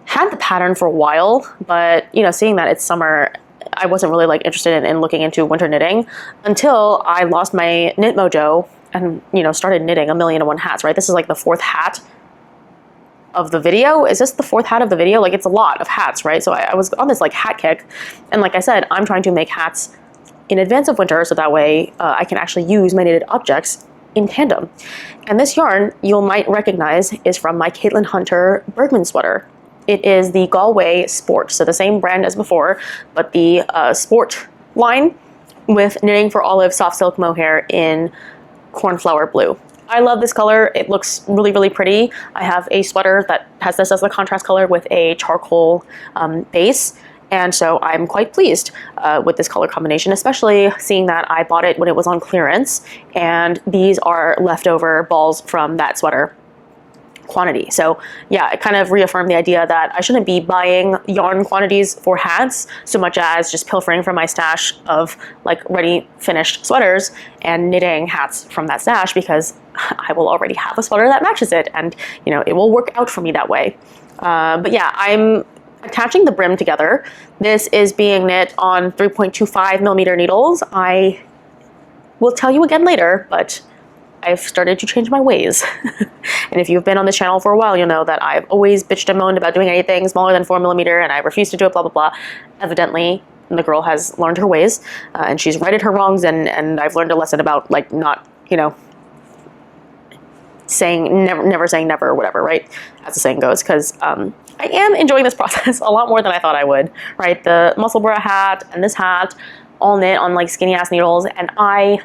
had the pattern for a while, but seeing that it's summer, I wasn't really like interested in looking into winter knitting until I lost my knit mojo and started knitting 1,000,001 hats, right? This is like the 4th hat of the video. Is this the 4th hat of the video? Like, it's a lot of hats, right? So I was on this like hat kick, and like I said, I'm trying to make hats in advance of winter so that way I can actually use my knitted objects in tandem. And this yarn you might recognize is from my Caitlin Hunter Bergman sweater. It is the Galway Sport, so the same brand as before, but the Sport line with knitting for olive soft silk mohair in cornflower blue. I love this color. It looks really, really pretty. I have a sweater that has this as the contrast color with a charcoal base. And so I'm quite pleased with this color combination, especially seeing that I bought it when it was on clearance. And these are leftover balls from that sweater quantity. So yeah, it kind of reaffirmed the idea that I shouldn't be buying yarn quantities for hats so much as just pilfering from my stash of like ready finished sweaters and knitting hats from that stash, because I will already have a sweater that matches it, and you know, it will work out for me that way. But yeah, I'm attaching the brim together. This is being knit on 3.25 millimeter needles. I will tell you again later, but I've started to change my ways. And if you've been on this channel for a while, you'll know that I've always bitched and moaned about doing anything smaller than 4 millimeter, and I refuse to do it, blah, blah, blah. Evidently, the girl has learned her ways, and she's righted her wrongs, and I've learned a lesson about, like, not, you know, saying, never saying never or whatever, right? As the saying goes, because I am enjoying this process a lot more than I thought I would, right? The muscle bra hat and this hat all knit on, like, skinny-ass needles, and I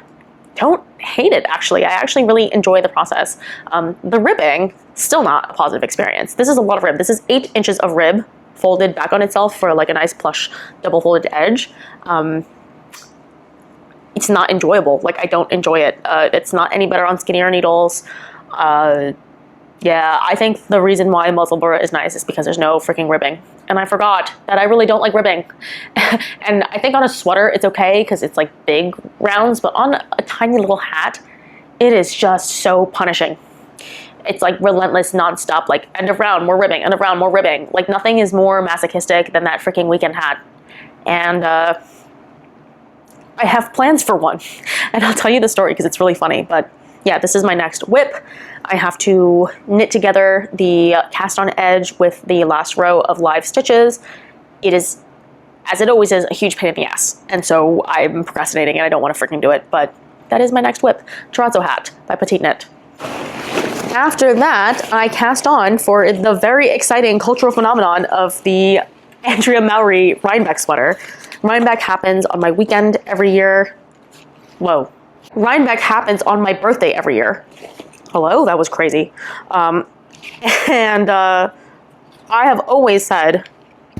don't hate it, actually. I actually really enjoy the process. The ribbing, still not a positive experience. This is a lot of rib. This is 8 inches of rib folded back on itself for like a nice plush double folded edge. It's not enjoyable. Like, I don't enjoy it. It's not any better on skinnier needles. Yeah, I think the reason why muzzle bra is nice is because there's no freaking ribbing. And I forgot that I really don't like ribbing. And I think on a sweater it's okay because it's like big rounds, but on a tiny little hat, it is just so punishing. It's like relentless, nonstop, like end of round, more ribbing, end of round, more ribbing. Like, nothing is more masochistic than that freaking weekend hat. And I have plans for one. And I'll tell you the story because it's really funny. But yeah, this is my next whip. I have to knit together the cast on edge with the last row of live stitches. It is, as it always is, a huge pain in the ass. And so I'm procrastinating and I don't want to freaking do it, but that is my next whip. Terrazzo hat by PetiteKnit. After that, I cast on for the very exciting cultural phenomenon of the Andrea Mowry Rhinebeck sweater. Rhinebeck happens on my weekend every year. Whoa. Rhinebeck happens on my birthday every year. Hello? That was crazy. I have always said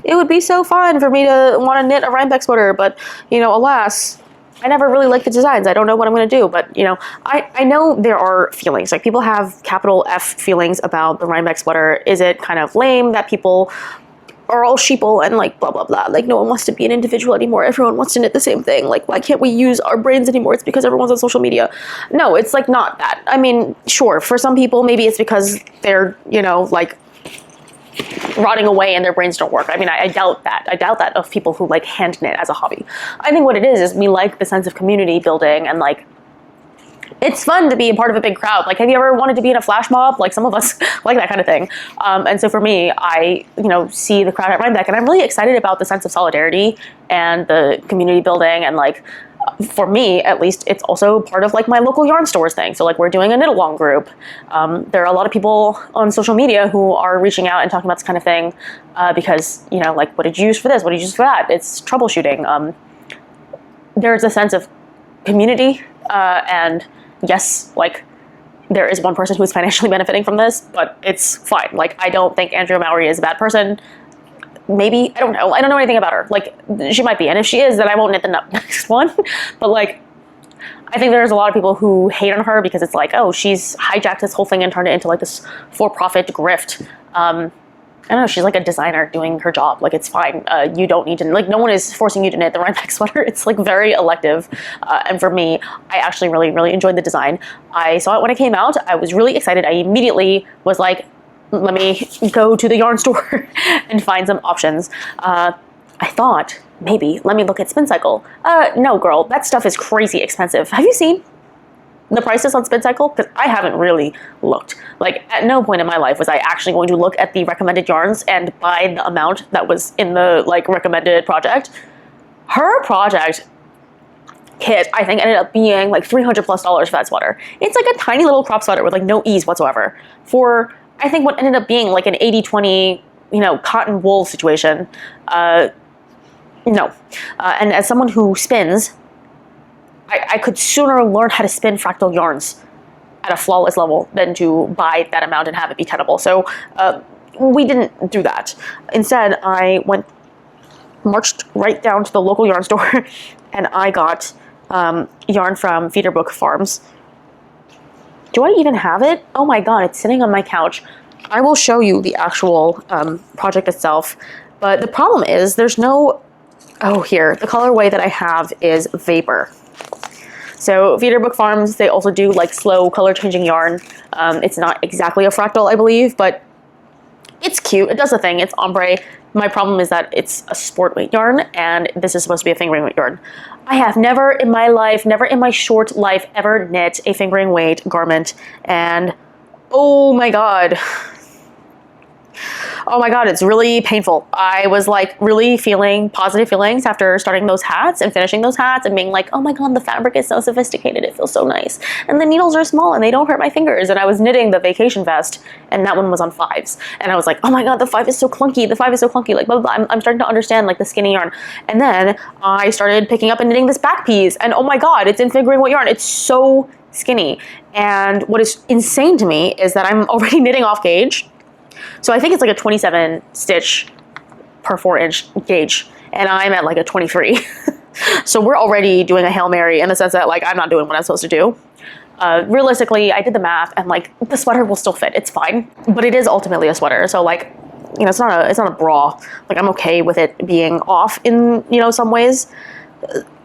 it would be so fun for me to want to knit a Rhinebeck sweater, but, you know, alas, I never really liked the designs. I don't know what I'm going to do, but, you know, I know there are feelings. Like, people have capital F feelings about the Rhinebeck sweater. Is it kind of lame that people are all sheeple and like blah blah blah, like no one wants to be an individual anymore, everyone wants to knit the same thing, like why can't we use our brains anymore? It's because everyone's on social media. No, it's like not that. I mean, sure, for some people maybe it's because they're, you know, like rotting away and their brains don't work. I mean, I doubt that. I doubt that of people who like hand knit as a hobby. I think what it is we like the sense of community building, and like it's fun to be a part of a big crowd. Like, have you ever wanted to be in a flash mob? Like, some of us like that kind of thing. And so for me, I, you know, see the crowd at Rhinebeck, and I'm really excited about the sense of solidarity and the community building. And like, for me, at least, it's also part of like my local yarn stores thing. So like, we're doing a knit along group. There are a lot of people on social media who are reaching out and talking about this kind of thing because, you know, like, what did you use for this? What did you use for that? It's troubleshooting. There's a sense of community and yes, like, there is one person who's financially benefiting from this, but it's fine. Like, I don't think Andrea Mowry is a bad person. Maybe, I don't know. I don't know anything about her. Like, she might be, and if she is, then I won't knit the next one. But like, I think there's a lot of people who hate on her because it's like, oh, she's hijacked this whole thing and turned it into like this for-profit grift. I don't know, she's like a designer doing her job. Like, it's fine. You don't need to, like, no one is forcing you to knit the Rhinebeck sweater. It's like very elective. And for me, I actually really, really enjoyed the design. I saw it when it came out. I was really excited. I immediately was like, let me go to the yarn store and find some options. I thought, maybe, let me look at Spin Cycle. No, girl, that stuff is crazy expensive. Have you seen? the prices on SpinCycle? Because I haven't really looked. Like, at no point in my life was I actually going to look at the recommended yarns and buy the amount that was in the, like, recommended project. Her project kit, I think, ended up being like $300+ for that sweater. It's like a tiny little crop sweater with like no ease whatsoever for, I think, what ended up being like an 80-20, you know, cotton wool situation. No. And as someone who spins, I could sooner learn how to spin fractal yarns at a flawless level than to buy that amount and have it be tenable. So we didn't do that. Instead, I marched right down to the local yarn store and I got yarn from Feederbook Farms. Do I even have it? Oh my god, it's sitting on my couch. I will show you the actual project itself, but the problem is there's no, oh here, the colorway that I have is Vapor. So Feederbook Farms, they also do like slow color changing yarn. It's not exactly a fractal, I believe, but it's cute. It does a thing. It's ombre. My problem is that it's a sport weight yarn, and this is supposed to be a fingering weight yarn. I have never in my life, never in my short life, ever knit a fingering weight garment, and oh my god. Oh my god, it's really painful. I was like really feeling positive feelings after starting those hats and finishing those hats and being like, oh my god, the fabric is so sophisticated, it feels so nice. And the needles are small and they don't hurt my fingers. And I was knitting the vacation vest and that one was on 5s. And I was like, oh my god, the 5 is so clunky, the 5 is so clunky, like blah, blah, blah. I'm starting to understand like the skinny yarn. And then I started picking up and knitting this back piece and oh my god, it's in fingering weight yarn. It's so skinny. And what is insane to me is that I'm already knitting off gauge. So I think it's like a 27 stitch per 4-inch gauge, and I'm at like a 23. So we're already doing a Hail Mary in the sense that like I'm not doing what I'm supposed to do. Realistically, I did the math and like the sweater will still fit. It's fine, but it is ultimately a sweater. So like, you know, it's not a bra. Like I'm okay with it being off in, you know, some ways.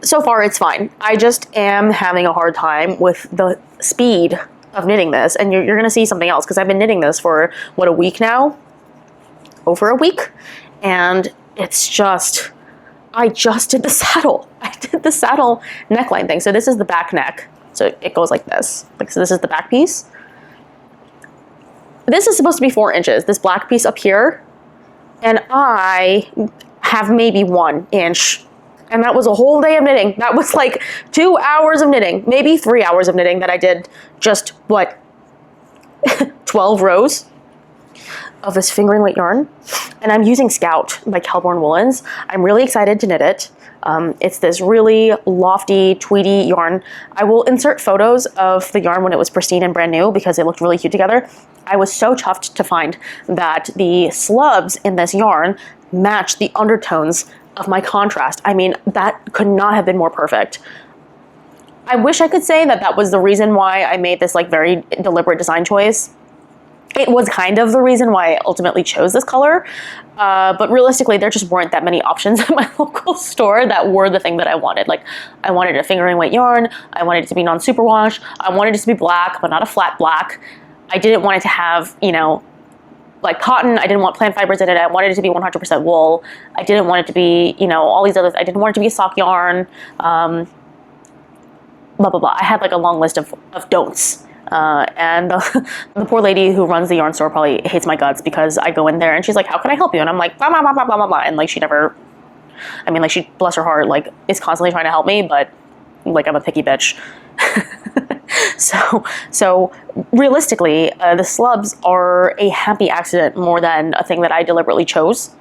So far it's fine. I just am having a hard time with the speed of knitting this, and you're gonna see something else because I've been knitting this for what, a week now? Over a week, and it's just, I just did the saddle. I did the saddle neckline thing. So this is the back neck. So it goes like this. Like, so this is the back piece. This is supposed to be 4 inches. This black piece up here, and I have maybe 1 inch. And that was a whole day of knitting. That was like 2 hours of knitting, maybe 3 hours of knitting that I did just, what, 12 rows of this fingering weight yarn. And I'm using Scout by Kelborn Woolens. I'm really excited to knit it. It's this really lofty, tweedy yarn. I will insert photos of the yarn when it was pristine and brand new because it looked really cute together. I was so chuffed to find that the slubs in this yarn match the undertones of my contrast. I mean, that could not have been more perfect. I wish I could say that that was the reason why I made this like very deliberate design choice. It was kind of the reason why I ultimately chose this color, but realistically there just weren't that many options at my local store that were the thing that I wanted. Like, I wanted a fingering weight yarn, I wanted it to be non-superwash, I wanted it to be black, but not a flat black. I didn't want it to have, you know, like cotton. I didn't want plant fibers in it. I wanted it to be 100% wool. I didn't want it to be, you know, all these other, I didn't want it to be a sock yarn, blah, blah, blah. I had like a long list of don'ts. And the poor lady who runs the yarn store probably hates my guts because I go in there and she's like, how can I help you? And I'm like, blah, blah, blah, blah, blah, blah, blah. And like, she never, I mean, like, she, bless her heart, like, is constantly trying to help me, but like, I'm a picky bitch. So realistically, the slubs are a happy accident more than a thing that I deliberately chose,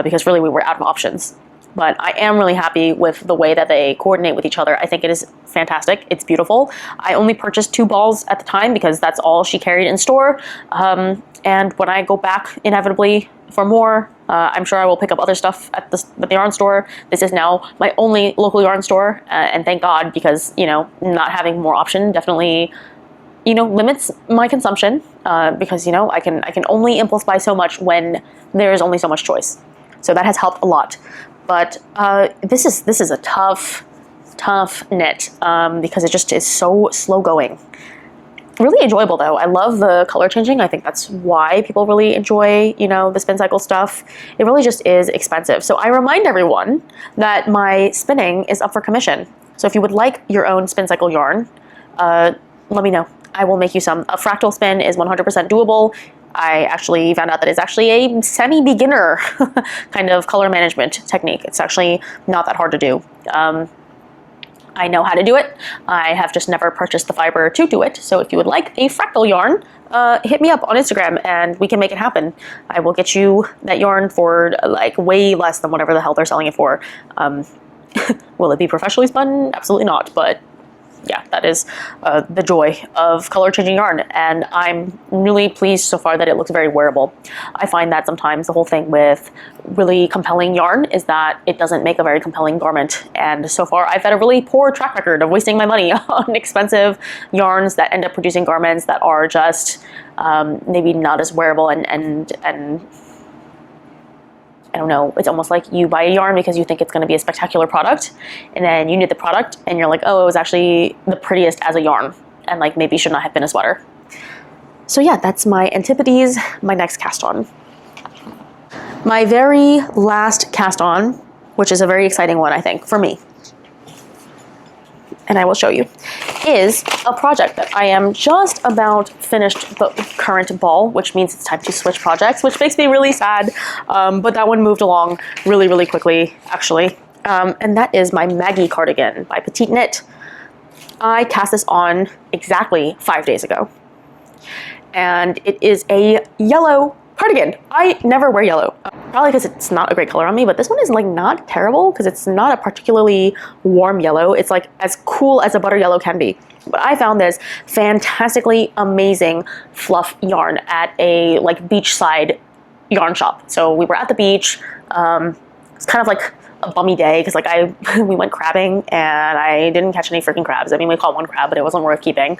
because really we were out of options. But I am really happy with the way that they coordinate with each other. I think it is fantastic. It's beautiful. I only purchased 2 balls at the time because that's all she carried in store. And when I go back inevitably for more, I'm sure I will pick up other stuff at the yarn store. This is now my only local yarn store, and thank God, because, you know, not having more option definitely, you know, limits my consumption, because, you know, I can only impulse buy so much when there is only so much choice. So that has helped a lot. But this is a tough knit, because it just is so slow going. Really enjoyable though. I love the color changing. I think that's why people really enjoy, you know, the SpinCycle stuff. It really just is expensive. So I remind everyone that my spinning is up for commission. So if you would like your own SpinCycle yarn, let me know. I will make you some. A fractal spin is 100% doable. I actually found out that it's actually a semi-beginner kind of color management technique. It's actually not that hard to do. I know how to do it. I have just never purchased the fiber to do it. So if you would like a fractal yarn, hit me up on Instagram and we can make it happen. I will get you that yarn for like way less than whatever the hell they're selling it for. Will it be professionally spun? Absolutely not. But yeah, that is the joy of color changing yarn, and I'm really pleased so far that it looks very wearable. I find that sometimes the whole thing with really compelling yarn is that it doesn't make a very compelling garment, and so far I've had a really poor track record of wasting my money on expensive yarns that end up producing garments that are just maybe not as wearable and I don't know, it's almost like you buy a yarn because you think it's going to be a spectacular product, and then you knit the product and you're like, oh, it was actually the prettiest as a yarn, and like maybe should not have been a sweater. So yeah, that's my Antipodes, my next cast on. My very last cast on, which is a very exciting one, I think, for me, and I will show you, is a project that I am just about finished the current ball, which means it's time to switch projects, which makes me really sad, but that one moved along really, really quickly, actually. And that is my Maggie cardigan by PetiteKnit. I cast this on exactly 5 days ago, and it is a yellow cardigan. I never wear yellow, probably because it's not a great color on me, but this one is like not terrible because it's not a particularly warm yellow. It's like as cool as a butter yellow can be. But I found this fantastically amazing fluff yarn at a like beachside yarn shop. So we were at the beach. It's kind of like a bummy day because like we went crabbing and I didn't catch any freaking crabs. I mean, we caught one crab, but it wasn't worth keeping.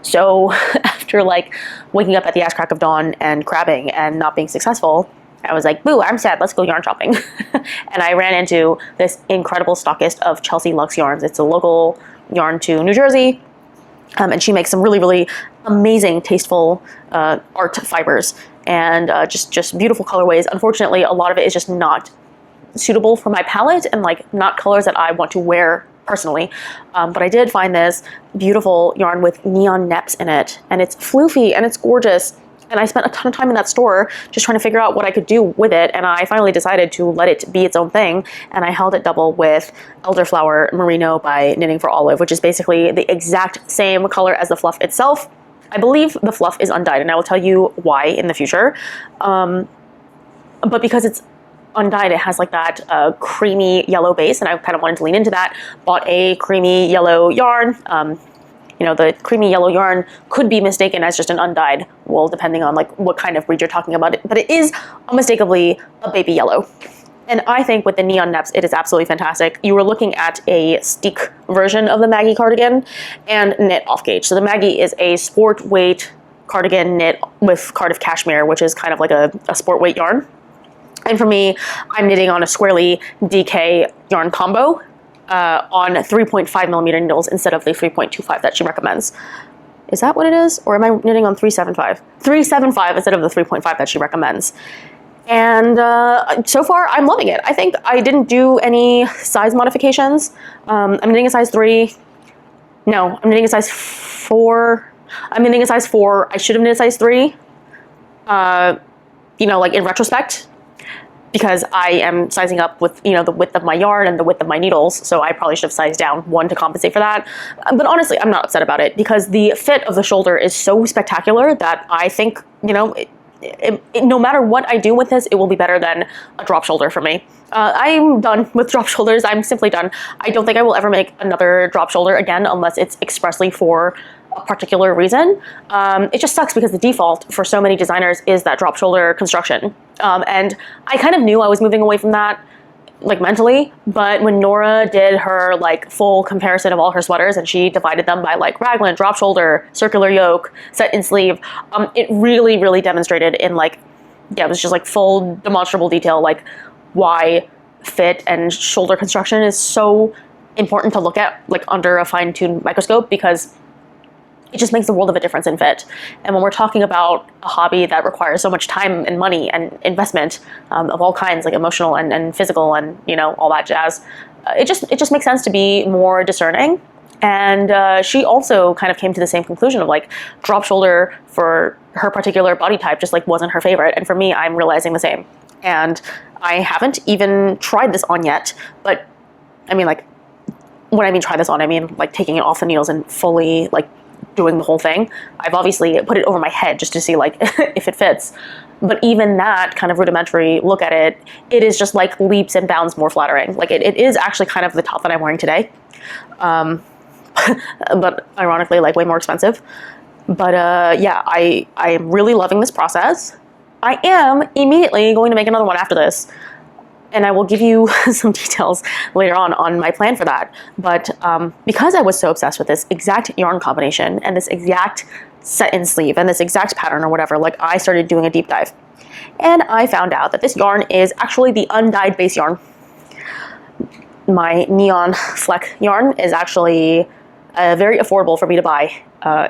So after like waking up at the ass crack of dawn and crabbing and not being successful, I was like, boo, I'm sad, let's go yarn shopping. And I ran into this incredible stockist of Chelsea Luxe Yarns. It's a local yarn to New Jersey. And she makes some really, really amazing, tasteful art fibers and just beautiful colorways. Unfortunately, a lot of it is just not suitable for my palette and like not colors that I want to wear personally. But I did find this beautiful yarn with neon neps in it, and it's floofy and it's gorgeous. And I spent a ton of time in that store just trying to figure out what I could do with it, and I finally decided to let it be its own thing, and I held it double with Elderflower Merino by Knitting for Olive, which is basically the exact same color as the fluff itself. I believe the fluff is undyed, and I will tell you why in the future. But because it's undyed, it has like that creamy yellow base, and I kind of wanted to lean into that. Bought a creamy yellow yarn. You know, the creamy yellow yarn could be mistaken as just an undyed wool, depending on like what kind of breed you're talking about. But it is unmistakably a baby yellow. And I think with the neon neps, it is absolutely fantastic. You were looking at a steek version of the Maggie cardigan and knit off gauge. So the Maggie is a sport weight cardigan knit with Cardiff cashmere, which is kind of like a sport weight yarn. And for me, I'm knitting on a squarely DK yarn combo on 3.5 millimeter needles instead of the 3.25 that she recommends. Is that what it is? Or am I knitting on 375? 375 instead of the 3.5 that she recommends. And so far, I'm loving it. I think I didn't do any size modifications. I'm knitting a size 3. No, I'm knitting a size 4. I'm knitting a size 4. I should have knit a size 3. You know, like in retrospect, because I am sizing up with, you know, the width of my yarn and the width of my needles. So I probably should have sized down 1 to compensate for that. But honestly, I'm not upset about it because the fit of the shoulder is so spectacular that I think, you know, no matter what I do with this, it will be better than a drop shoulder for me. I'm done with drop shoulders. I'm simply done. I don't think I will ever make another drop shoulder again unless it's expressly for a particular reason. It just sucks because the default for so many designers is that drop shoulder construction. And I kind of knew I was moving away from that, like mentally, but when Nora did her like full comparison of all her sweaters and she divided them by like raglan, drop shoulder, circular yoke, set in sleeve, it really, really demonstrated in like, yeah, it was just like full demonstrable detail, like why fit and shoulder construction is so important to look at like under a fine-tuned microscope, because it just makes the world of a difference in fit. And when we're talking about a hobby that requires so much time and money and investment of all kinds, like emotional and physical and, you know, all that jazz, it just makes sense to be more discerning. And she also kind of came to the same conclusion of like drop shoulder for her particular body type just like wasn't her favorite. And for me, I'm realizing the same. And I haven't even tried this on yet, but I mean, like, when I mean try this on, I mean like taking it off the needles and fully like doing the whole thing. I've obviously put it over my head just to see like if it fits. But even that kind of rudimentary look at it, it is just like leaps and bounds more flattering. Like it is actually kind of the top that I'm wearing today. But ironically, like way more expensive. But yeah, I am really loving this process. I am immediately going to make another one after this. And I will give you some details later on my plan for that. But because I was so obsessed with this exact yarn combination and this exact set-in sleeve and this exact pattern or whatever, like I started doing a deep dive. And I found out that this yarn is actually the undyed base yarn. My neon fleck yarn is actually very affordable for me to buy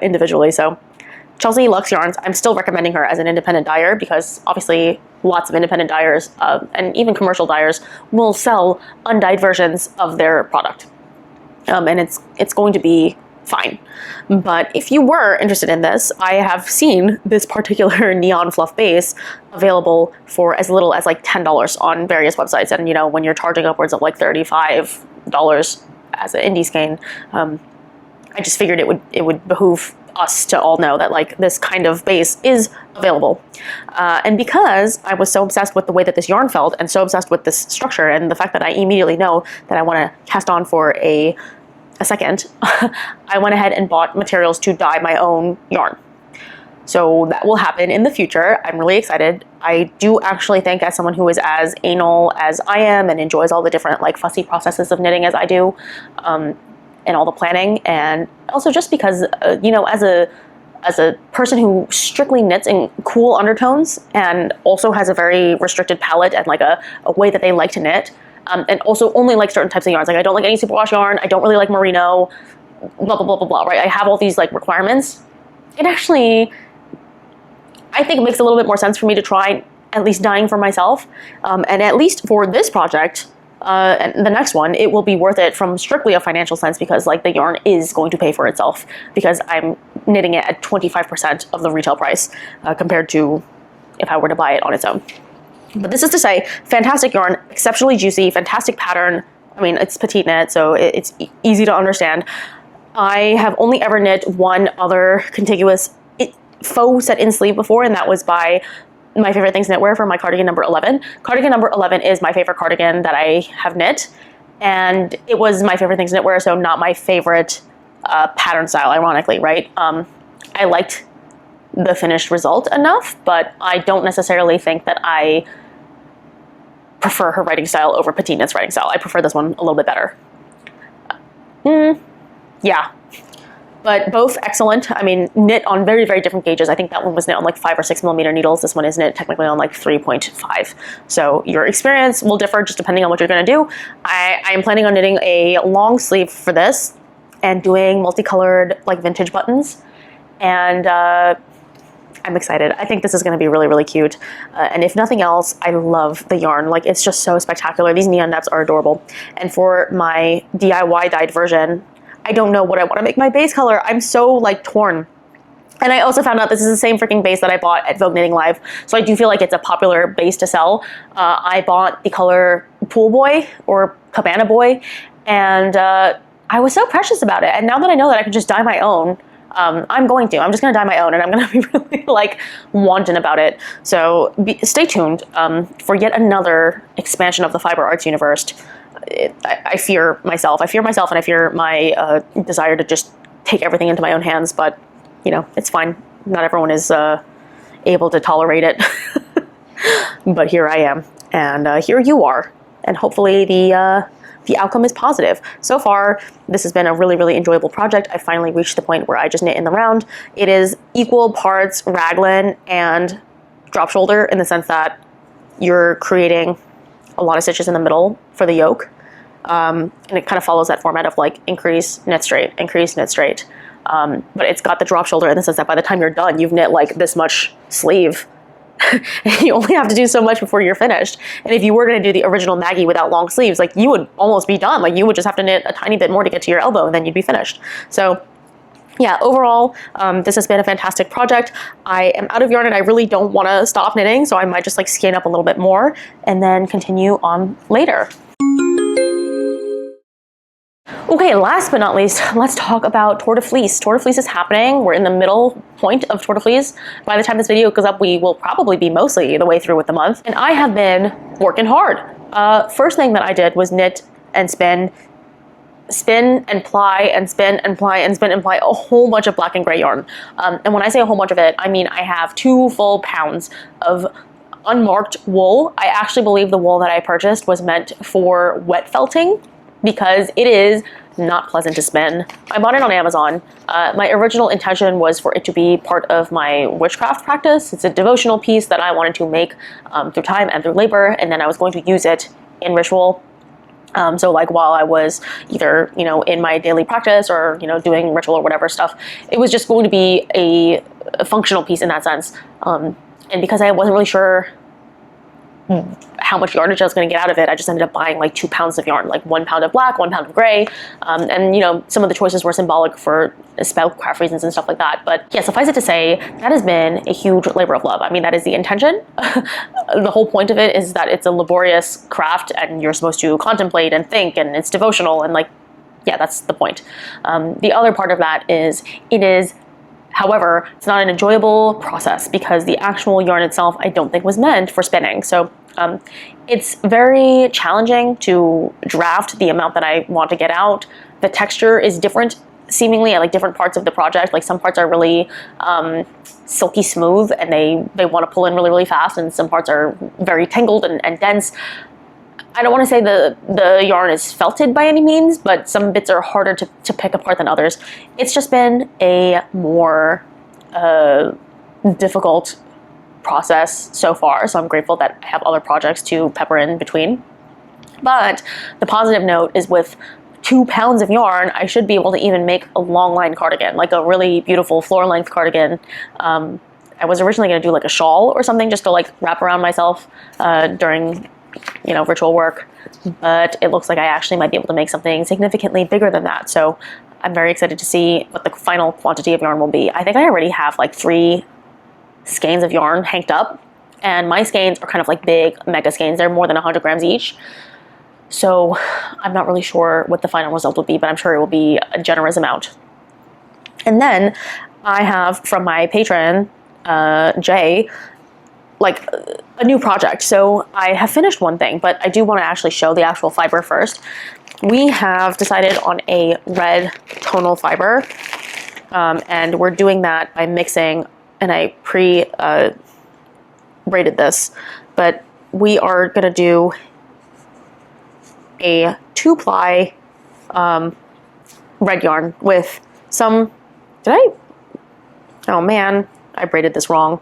individually. So Chelsea Luxe Yarns, I'm still recommending her as an independent dyer because obviously lots of independent dyers and even commercial dyers will sell undyed versions of their product. And it's going to be fine. But if you were interested in this, I have seen this particular neon fluff base available for as little as like $10 on various websites. And you know, when you're charging upwards of like $35 as an indie skein, I just figured it would behoove us to all know that like this kind of base is available. And because I was so obsessed with the way that this yarn felt and so obsessed with this structure and the fact that I immediately know that I want to cast on for a second, I went ahead and bought materials to dye my own yarn. So that will happen in the future. I'm really excited. I do actually think, as someone who is as anal as I am and enjoys all the different like fussy processes of knitting as I do, and all the planning, and also just because you know, as a person who strictly knits in cool undertones and also has a very restricted palette and like a way that they like to knit, and also only like certain types of yarns. Like I don't like any superwash yarn, I don't really like merino, blah blah blah blah blah, right? I have all these like requirements. It actually, I think it makes a little bit more sense for me to try at least dyeing for myself, and at least for this project, and the next one, it will be worth it from strictly a financial sense because like the yarn is going to pay for itself because I'm knitting it at 25% of the retail price compared to if I were to buy it on its own. But this is to say, fantastic yarn, exceptionally juicy, fantastic pattern. I mean, it's PetiteKnit, so it's easy to understand. I have only ever knit one other contiguous faux set-in sleeve before, and that was by My Favorite Things Knitwear for my cardigan number 11. Cardigan number 11 is my favorite cardigan that I have knit, and it was My Favorite Things Knitwear, so not my favorite pattern style, ironically, right? I liked the finished result enough, but I don't necessarily think that I prefer her writing style over PetiteKnit's writing style. I prefer this one a little bit better. Yeah. But both excellent. I mean, knit on very, very different gauges. I think that one was knit on like 5 or 6 millimeter needles. This one is knit technically on like 3.5. So your experience will differ just depending on what you're going to do. I am planning on knitting a long sleeve for this and doing multicolored like vintage buttons. And I'm excited. I think this is going to be really, really cute. And if nothing else, I love the yarn. Like it's just so spectacular. These neon naps are adorable. And for my DIY dyed version, I don't know what I want to make my base color. I'm so like torn. And I also found out this is the same freaking base that I bought at Vogue Knitting Live. So I do feel like it's a popular base to sell. I bought the color Pool Boy or Cabana Boy, and I was so precious about it. And now that I know that I can just dye my own, I'm going to. I'm just going to dye my own, and I'm going to be really like wanton about it. So stay tuned for yet another expansion of the fiber arts universe. I fear myself, and I fear my desire to just take everything into my own hands, but you know, it's fine. Not everyone is able to tolerate it. But here I am, and here you are, and hopefully the outcome is positive. So far, this has been a really, really enjoyable project. I finally reached the point where I just knit in the round. It is equal parts raglan and drop shoulder in the sense that you're creating a lot of stitches in the middle for the yoke. And it kind of follows that format of like increase, knit straight, increase, knit straight. But it's got the drop shoulder in the sense that by the time you're done, you've knit like this much sleeve. You only have to do so much before you're finished. And if you were going to do the original Maggie without long sleeves, like you would almost be done. Like you would just have to knit a tiny bit more to get to your elbow and then you'd be finished. So yeah, overall, this has been a fantastic project. I am out of yarn and I really don't want to stop knitting, so I might just like skein up a little bit more and then continue on later. Okay, last but not least, let's talk about Tour de Fleece. Tour de Fleece is happening. We're in the middle point of Tour de Fleece. By the time this video goes up, we will probably be mostly the way through with the month. And I have been working hard. First thing that I did was knit and spin and ply and spin and ply and spin and ply a whole bunch of black and gray yarn. And when I say a whole bunch of it, I mean I have 2 full pounds of unmarked wool. I actually believe the wool that I purchased was meant for wet felting because it is not pleasant to spin. I bought it on Amazon. My original intention was for it to be part of my witchcraft practice. It's a devotional piece that I wanted to make through time and through labor, and then I was going to use it in ritual. So like while I was either, you know, in my daily practice or, you know, doing ritual or whatever stuff, it was just going to be a functional piece in that sense. And because I wasn't really sure how much yardage I was going to get out of it, I just ended up buying like 2 pounds of yarn, like 1 pound of black, 1 pound of gray. And, you know, some of the choices were symbolic for spellcraft reasons and stuff like that. But yeah, suffice it to say, that has been a huge labor of love. I mean, that is the intention. The whole point of it is that it's a laborious craft and you're supposed to contemplate and think and it's devotional and like, yeah, that's the point. The other part of that is however, it's not an enjoyable process because the actual yarn itself I don't think was meant for spinning. So it's very challenging to draft the amount that I want to get out. The texture is different seemingly at like different parts of the project. Like some parts are really silky smooth and they want to pull in really, really fast, and some parts are very tangled and dense. I don't want to say the yarn is felted by any means, but some bits are harder to pick apart than others. It's just been a more difficult process so far, so I'm grateful that I have other projects to pepper in between. But the positive note is with 2 pounds of yarn, I should be able to even make a long line cardigan, like a really beautiful floor length cardigan. I was originally going to do like a shawl or something just to like wrap around myself during, you know, ritual work, but it looks like I actually might be able to make something significantly bigger than that. So I'm very excited to see what the final quantity of yarn will be. I think I already have like 3 skeins of yarn hanked up, and my skeins are kind of like big mega skeins. They're more than 100 grams each. So I'm not really sure what the final result will be, but I'm sure it will be a generous amount. And then I have from my patron, Jay, like a new project. So I have finished one thing, but I do want to actually show the actual fiber first. We have decided on a red tonal fiber, and we're doing that by mixing, and I braided this, but we are going to do a 2-ply red yarn with some, oh man, I braided this wrong.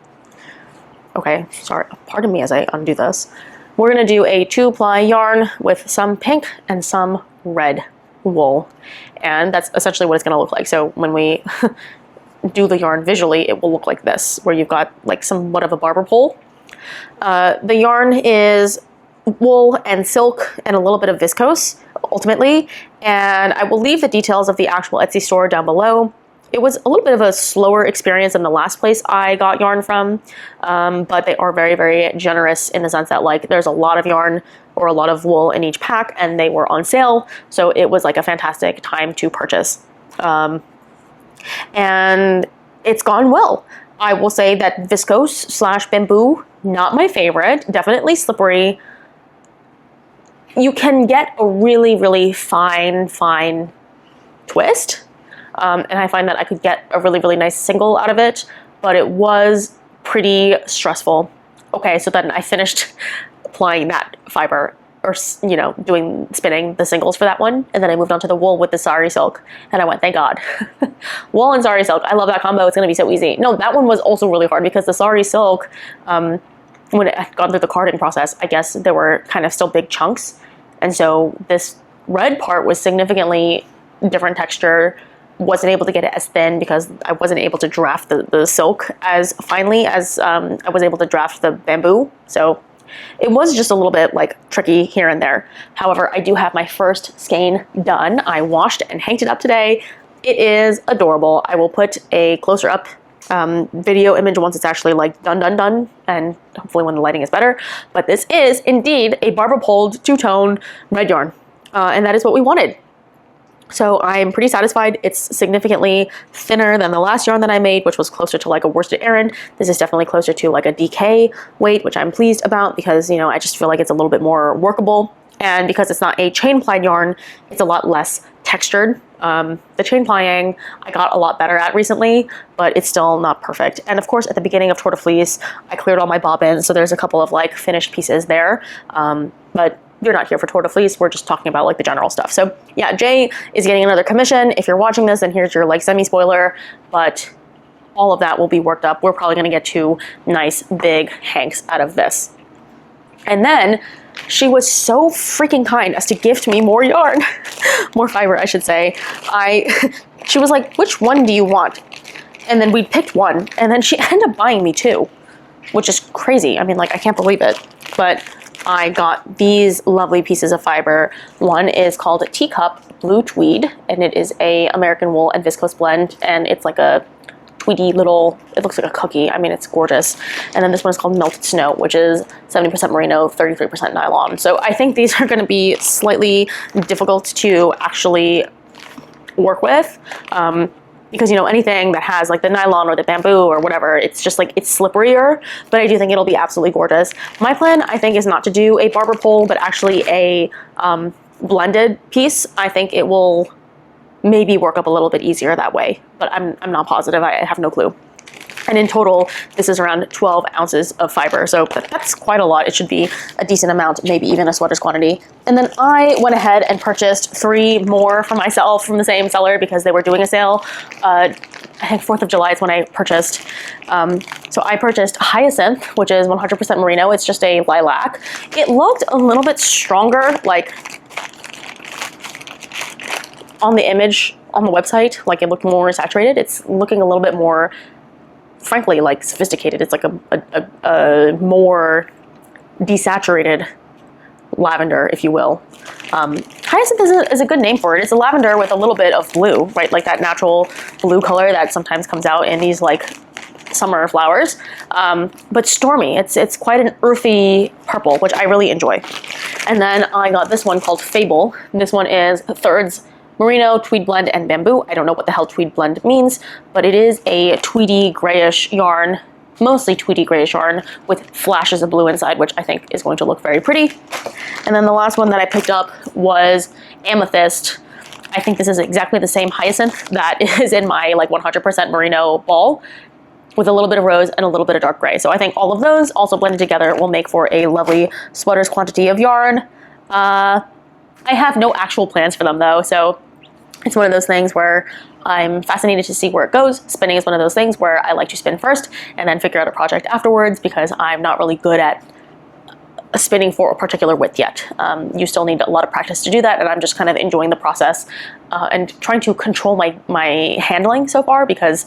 Okay, sorry, pardon me as I undo this. We're gonna do a 2-ply yarn with some pink and some red wool. And that's essentially what it's gonna look like. So when we do the yarn visually, it will look like this, where you've got like somewhat of a barber pole. The yarn is wool and silk and a little bit of viscose, ultimately. And I will leave the details of the actual Etsy store down below. It was a little bit of a slower experience than the last place I got yarn from, but they are very, very generous in the sense that like there's a lot of yarn or a lot of wool in each pack, and they were on sale, so it was like a fantastic time to purchase. And it's gone well. I will say that viscose / bamboo, not my favorite, definitely slippery. You can get a really, really fine twist. And I find that I could get a really, really nice single out of it, but it was pretty stressful. Okay, so then I finished applying that fiber, or, you know, spinning the singles for that one, and then I moved on to the wool with the sari silk, and I went, thank God. Wool and sari silk, I love that combo, it's gonna be so easy. No, that one was also really hard because the sari silk, when it had gone through the carding process, I guess there were kind of still big chunks, and so this red part was significantly different texture, wasn't able to get it as thin because I wasn't able to draft the silk as finely as I was able to draft the bamboo. So it was just a little bit like tricky here and there. However, I do have my first skein done. I washed and hanged it up today. It is adorable. I will put a closer up video image once it's actually like done, and hopefully when the lighting is better. But this is indeed a barber pulled two-tone red yarn, and that is what we wanted. So I'm pretty satisfied. It's significantly thinner than the last yarn that I made, which was closer to like a worsted Aran. This is definitely closer to like a DK weight, which I'm pleased about because, you know, I just feel like it's a little bit more workable. And because it's not a chain plied yarn, it's a lot less textured. The chain plying I got a lot better at recently, but it's still not perfect. And of course, at the beginning of Tour de Fleece, I cleared all my bobbins, so there's a couple of like finished pieces there. But you're not here for Tour de Fleece, we're just talking about like the general stuff. So yeah, Jay is getting another commission. If you're watching this, then here's your like semi-spoiler, but all of that will be worked up. We're probably gonna get 2 nice big hanks out of this. And then she was so freaking kind as to gift me more yarn, more fiber, I should say. She was like, which one do you want? And then we picked one, and then she ended up buying me 2, which is crazy. I mean, like, I can't believe it. But I got these lovely pieces of fiber. One is called Teacup Blue Tweed, and it is a American wool and viscose blend, and it's like a tweedy little, it looks like a cookie. I mean, it's gorgeous. And then this one is called Melted Snow, which is 70% merino, 33% nylon. So I think these are going to be slightly difficult to actually work with. Because, you know, anything that has like the nylon or the bamboo or whatever, it's just like, it's slipperier, but I do think it'll be absolutely gorgeous. My plan, I think, is not to do a barber pole, but actually a blended piece. I think it will maybe work up a little bit easier that way, but I'm not positive. I have no clue. And in total, this is around 12 ounces of fiber. So that's quite a lot. It should be a decent amount, maybe even a sweater's quantity. And then I went ahead and purchased 3 more for myself from the same seller because they were doing a sale. I think 4th of July is when I purchased. So I purchased Hyacinth, which is 100% merino. It's just a lilac. It looked a little bit stronger, like on the image on the website, like it looked more saturated. It's looking a little bit more, frankly, like sophisticated. It's like a more desaturated lavender, if you will. Hyacinth is a good name for it. It's a lavender with a little bit of blue, right? Like that natural blue color that sometimes comes out in these like summer flowers, but stormy. It's quite an earthy purple, which I really enjoy. And then I got this one called Fable. This one is 1/3 merino, tweed blend, and bamboo. I don't know what the hell tweed blend means, but it is a tweedy grayish yarn, mostly tweedy grayish yarn with flashes of blue inside, which I think is going to look very pretty. And then the last one that I picked up was Amethyst. I think this is exactly the same hyacinth that is in my like 100% merino ball, with a little bit of rose and a little bit of dark gray. So I think all of those also blended together will make for a lovely sweater's quantity of yarn. I have no actual plans for them though, so it's one of those things where I'm fascinated to see where it goes. Spinning is one of those things where I like to spin first and then figure out a project afterwards because I'm not really good at spinning for a particular width yet. You still need a lot of practice to do that, and I'm just kind of enjoying the process and trying to control my handling so far because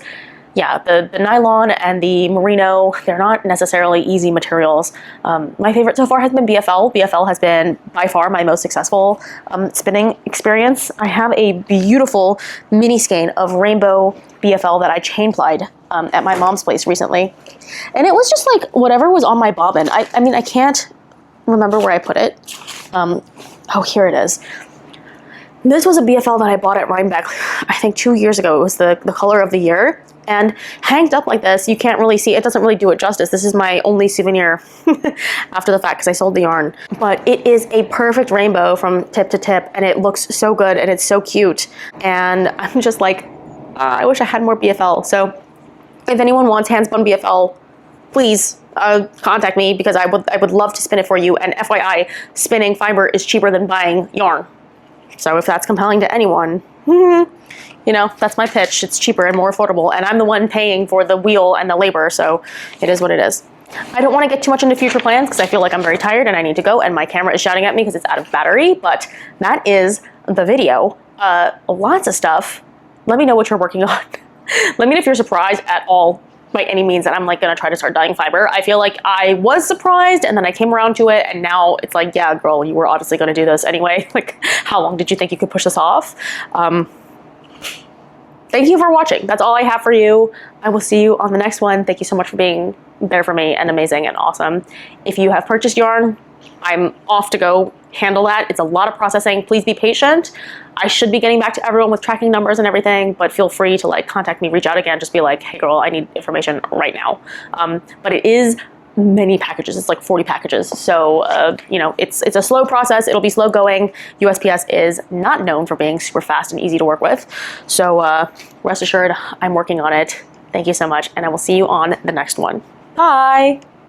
yeah, the nylon and the merino, they're not necessarily easy materials. My favorite so far has been BFL. BFL has been by far my most successful spinning experience. I have a beautiful mini skein of rainbow BFL that I chain plied at my mom's place recently. And it was just like whatever was on my bobbin. I mean, I can't remember where I put it. Oh, here it is. This was a BFL that I bought at Rhinebeck, I think 2 years ago. It was the color of the year. And hanged up like this, you can't really see, it doesn't really do it justice. This is my only souvenir after the fact because I sold the yarn. But it is a perfect rainbow from tip to tip, and it looks so good and it's so cute. And I'm just like, I wish I had more BFL. So if anyone wants handspun BFL, please contact me because I would love to spin it for you. And FYI, spinning fiber is cheaper than buying yarn. So if that's compelling to anyone, you know, that's my pitch. It's cheaper and more affordable, and I'm the one paying for the wheel and the labor, so it is what it is. I don't want to get too much into future plans because I feel like I'm very tired and I need to go, and my camera is shouting at me because it's out of battery, but that is the video. Lots of stuff let me know what you're working on. Let me know if you're surprised at all by any means that I'm like gonna try to start dyeing fiber. I feel like I was surprised and then I came around to it, and now it's like, yeah, girl, you were obviously gonna do this anyway. Like, how long did you think you could push this off? Thank you for watching. That's all I have for you. I will see you on the next one. Thank you so much for being there for me and amazing and awesome. If you have purchased yarn, I'm off to go handle that. It's a lot of processing. Please be patient. I should be getting back to everyone with tracking numbers and everything, but feel free to like contact me, reach out again, just be like, hey girl, I need information right now. But it is many packages. It's like 40 packages. So, you know, it's a slow process. It'll be slow going. USPS is not known for being super fast and easy to work with. So rest assured, I'm working on it. Thank you so much. And I will see you on the next one. Bye.